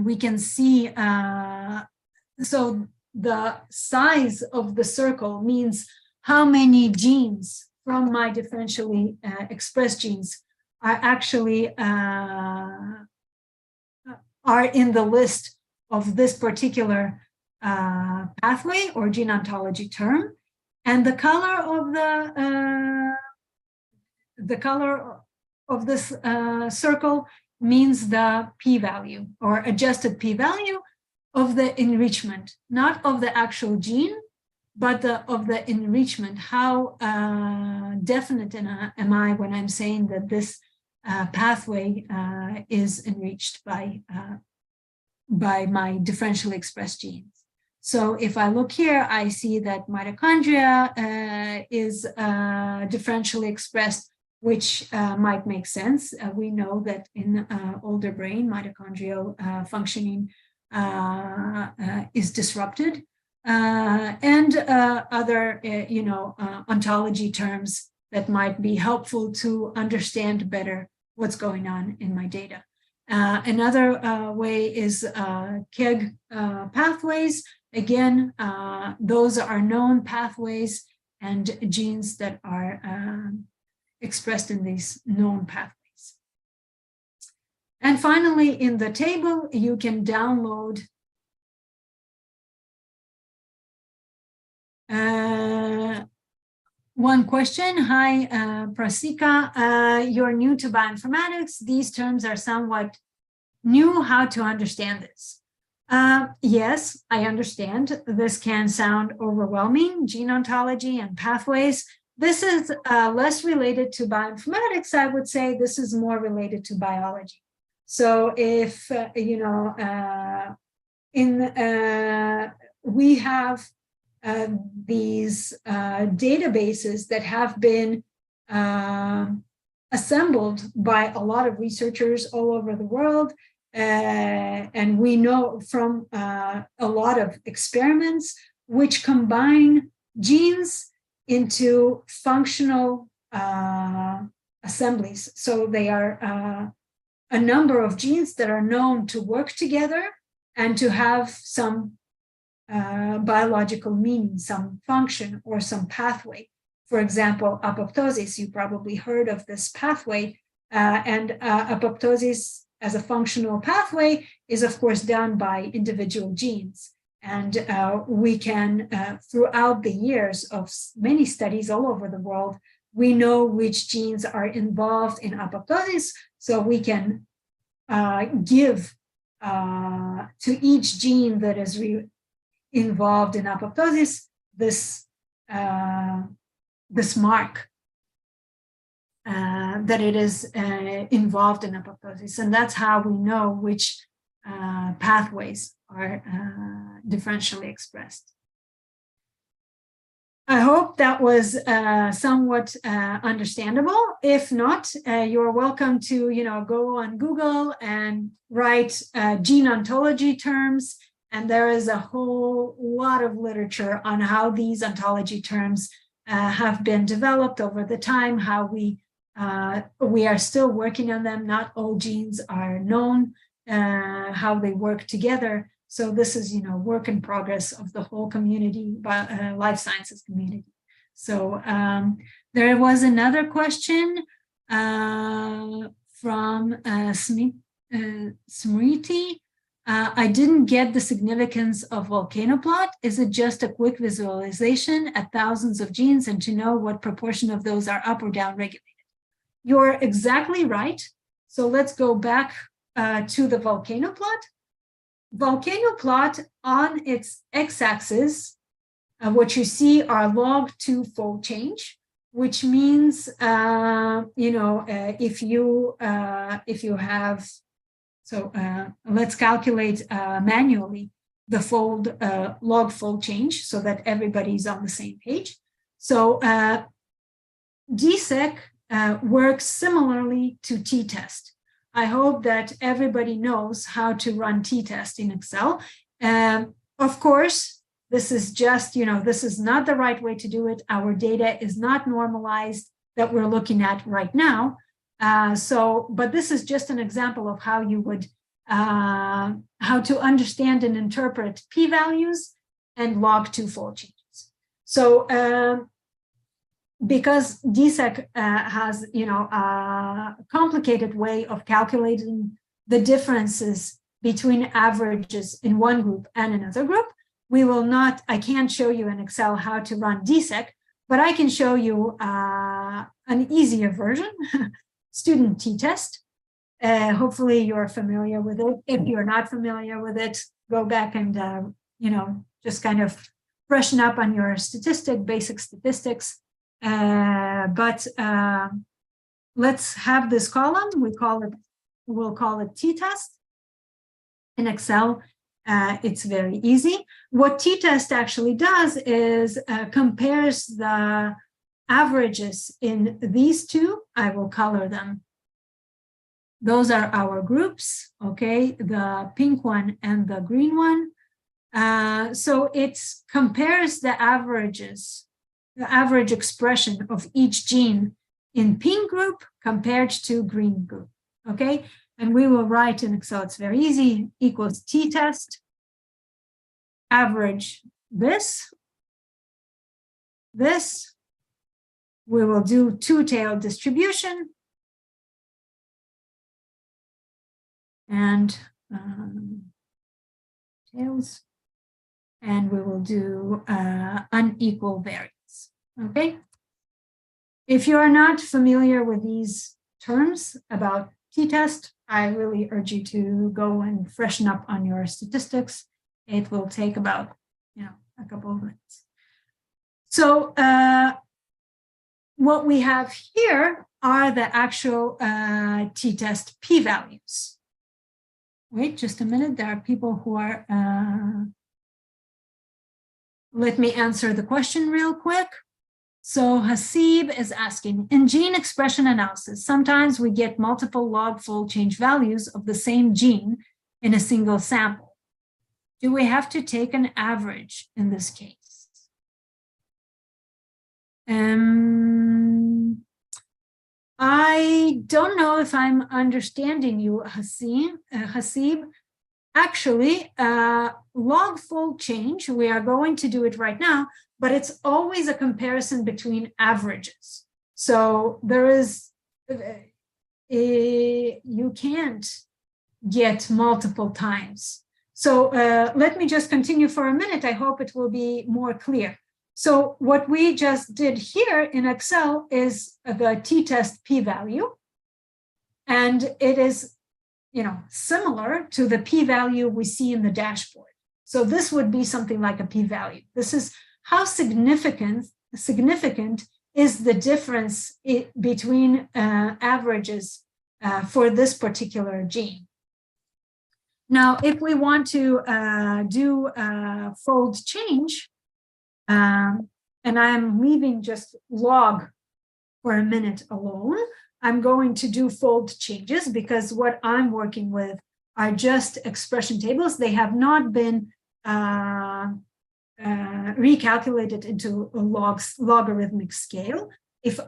we can see, so the size of the circle means how many genes from my differentially expressed genes are actually are in the list of this particular pathway or gene ontology term, and the color of this circle means the p-value or adjusted p-value of the enrichment, not of the actual gene, but of the enrichment. How definite am I when I'm saying that this pathway is enriched by my differentially expressed genes? So if I look here, I see that mitochondria is differentially expressed, which might make sense. We know that in older brain, mitochondrial functioning is disrupted, and other, ontology terms that might be helpful to understand better what's going on in my data. Another way is KEGG pathways. Again, those are known pathways and genes that are expressed in these known pathways. And finally, in the table, you can download one question. Hi, Prasika. You're new to bioinformatics. These terms are somewhat new. How to understand this? Yes, I understand. This can sound overwhelming, gene ontology and pathways. This is less related to bioinformatics. I would say this is more related to biology. So if, we have these databases that have been assembled by a lot of researchers all over the world. And we know from a lot of experiments which combine genes into functional assemblies. So they are a number of genes that are known to work together and to have some biological meaning, some function or some pathway. For example, apoptosis, you probably heard of this pathway, and apoptosis as a functional pathway is of course done by individual genes. And we can, throughout the years of many studies all over the world, we know which genes are involved in apoptosis, so we can give to each gene that is involved in apoptosis this mark that it is involved in apoptosis, and that's how we know which pathways are differentially expressed. I hope that was somewhat understandable. If not, you're welcome to go on Google and write gene ontology terms, and there is a whole lot of literature on how these ontology terms have been developed over the time, how we are still working on them. Not all genes are known, how they work together. So this is, work in progress of the whole community, life sciences community. So there was another question from Smriti. I didn't get the significance of volcano plot. Is it just a quick visualization at thousands of genes and to know what proportion of those are up or down regulated? You're exactly right. So let's go back to the volcano plot. Volcano plot, on its x-axis, what you see are log2 fold change, which means if you have, so let's calculate manually the log fold change so that everybody's on the same page. So DSEQ works similarly to t-test. I hope that everybody knows how to run t-test in Excel. Of course, this is just, this is not the right way to do it. Our data is not normalized that we're looking at right now. But this is just an example of how you would, how to understand and interpret p-values and log2 fold changes. So because DSEQ has, a complicated way of calculating the differences between averages in one group and another group, we will not, I can't show you in Excel how to run DSEQ, but I can show you an easier version, student t-test. Hopefully you're familiar with it. If you're not familiar with it, go back and, just kind of freshen up on your basic statistics. But let's have this column. We'll call it t-test. In Excel, it's very easy. What t-test actually does is compares the averages in these two. I will color them. Those are our groups, okay? The pink one and the green one. So it compares the averages, the average expression of each gene in pink group compared to green group, okay? And we will write in Excel, it's very easy, equals t-test, average this. We will do two-tailed distribution. And tails. And we will do unequal variance, okay? If you are not familiar with these terms about t-test, I really urge you to go and freshen up on your statistics. It will take about, a couple of minutes. So what we have here are the actual t-test p-values. Wait just a minute. There are people who are, let me answer the question real quick. So Hasib is asking, in gene expression analysis, sometimes we get multiple log fold change values of the same gene in a single sample. Do we have to take an average in this case? I don't know if I'm understanding you, Hasib. Actually, log fold change, we are going to do it right now, but it's always a comparison between averages. So there is, you can't get multiple times. So let me just continue for a minute. I hope it will be more clear. So what we just did here in Excel is the t-test p-value, and it is, similar to the p-value we see in the dashboard. So this would be something like a p-value. This is how significant is the difference between averages for this particular gene. Now, if we want to do fold change, and I'm leaving just log for a minute alone, I'm going to do fold changes because what I'm working with are just expression tables. They have not been recalculated into a logarithmic scale. If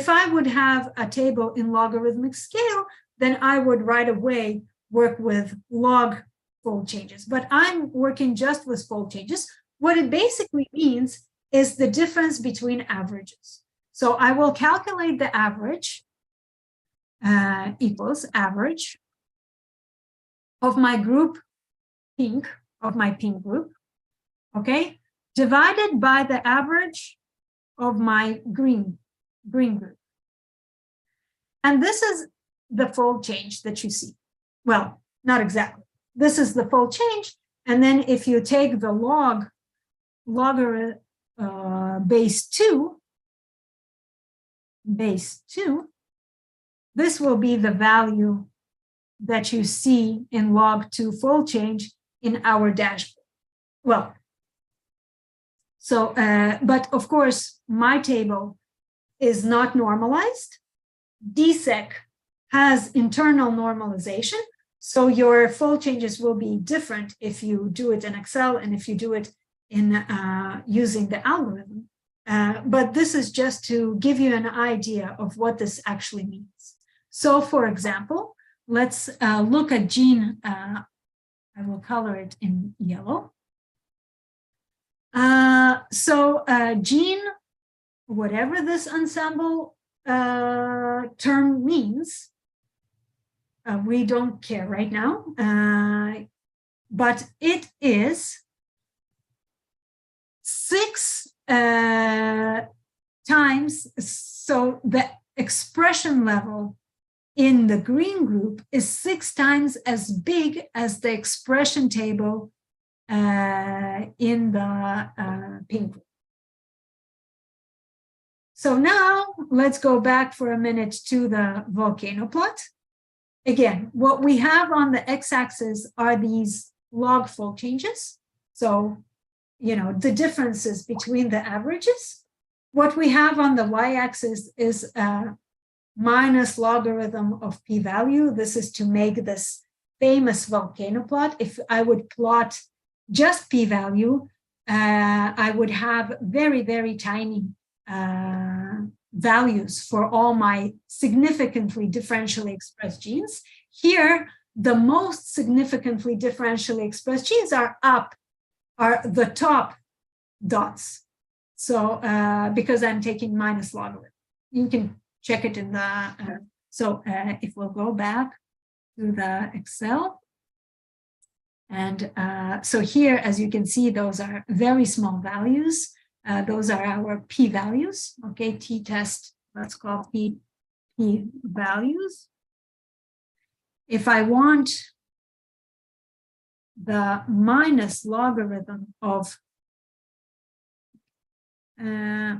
I would have a table in logarithmic scale, then I would right away work with log fold changes. But I'm working just with fold changes. What it basically means is the difference between averages. So I will calculate the average equals average of my group pink, of my pink group, okay, divided by the average of my green group. And this is the fold change that you see. Well, not exactly. This is the fold change. And then if you take the logarithm base 2, this will be the value that you see in log2 fold change in our dashboard. Well, so, but of course, my table is not normalized. DSEQ has internal normalization. So your fold changes will be different if you do it in Excel and if you do it in using the algorithm. But this is just to give you an idea of what this actually means. So for example, let's look at gene. I will color it in yellow. Gene, whatever this ensemble term means, we don't care right now, but it is 6 times, so the expression level in the green group is 6 times as big as the expression table in the pink group. So now let's go back for a minute to the volcano plot. Again, what we have on the x-axis are these log fold changes. So, you know, the differences between the averages. What we have on the y-axis is minus logarithm of p-value. This is to make this famous volcano plot. If I would plot just p-value, I would have very, very tiny values for all my significantly differentially expressed genes. Here, the most significantly differentially expressed genes are the top dots. So because I'm taking minus logarithm, you can check it in the, if we'll go back to the Excel. And so here, as you can see, those are very small values. Those are our p-values, okay, t-test, let's call p-values. If I want the minus logarithm of the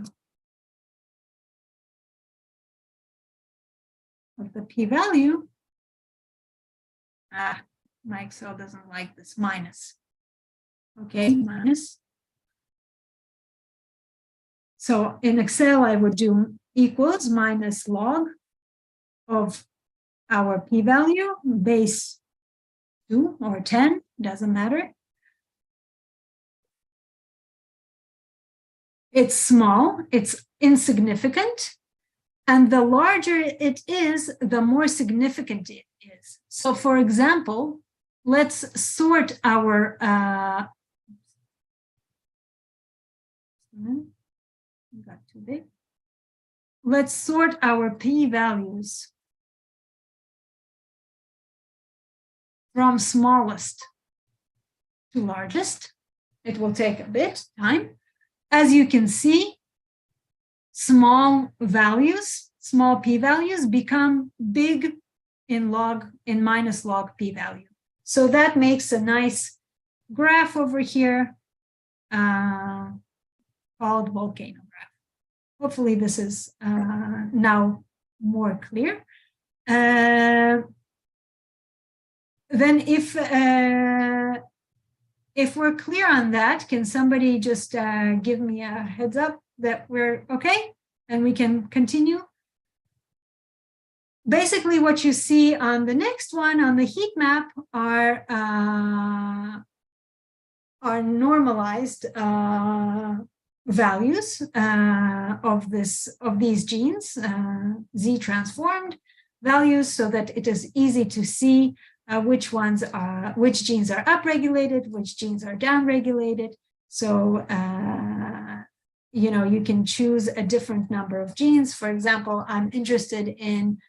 p-value, my Excel doesn't like this minus, okay, minus. So in Excel, I would do equals minus log of our p-value, base 2 or 10, doesn't matter. It's small, it's insignificant, and the larger it is, the more significant it is. So for example, let's sort our got too big. Let's sort our p-values from smallest to largest. It will take a bit time. As you can see, small values, small p-values become big in minus log p-value. So that makes a nice graph over here called volcano graph. Hopefully this is now more clear. Then if we're clear on that, can somebody just give me a heads up that we're okay and we can continue? Basically, what you see on the next one on the heat map are normalized values of these genes, Z transformed values, so that it is easy to see which genes are upregulated, which genes are downregulated. So you know, you can choose a different number of genes. For example, I'm interested in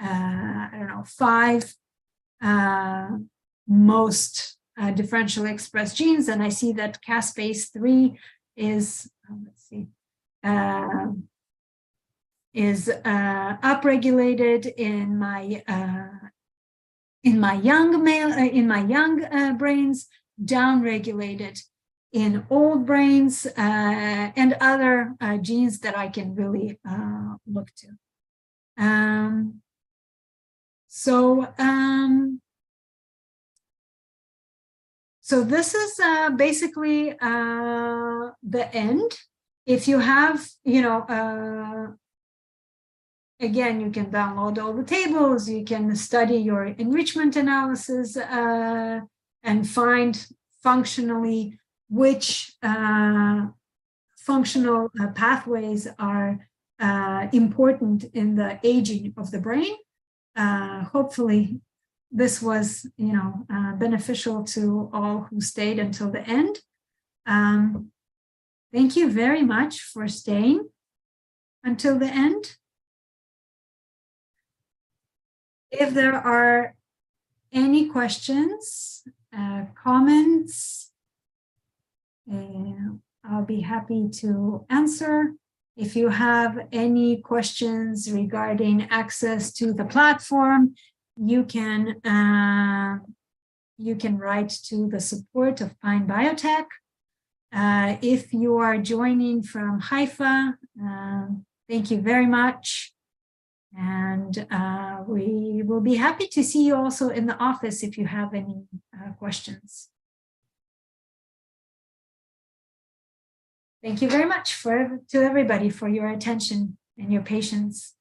I don't know, 5 most differentially expressed genes, and I see that caspase 3 is upregulated in my young brains, downregulated in old brains, and other genes that I can really look to. So this is basically the end. If you have, you know, again, you can download all the tables, you can study your enrichment analysis and find functionally which functional pathways are important in the aging of the brain. Hopefully this was, beneficial to all who stayed until the end. Thank you very much for staying until the end. If there are any questions, comments, I'll be happy to answer. If you have any questions regarding access to the platform, you can write to the support of Pine Biotech. If you are joining from Haifa, thank you very much. And we will be happy to see you also in the office if you have any questions. Thank you very much to everybody for your attention and your patience.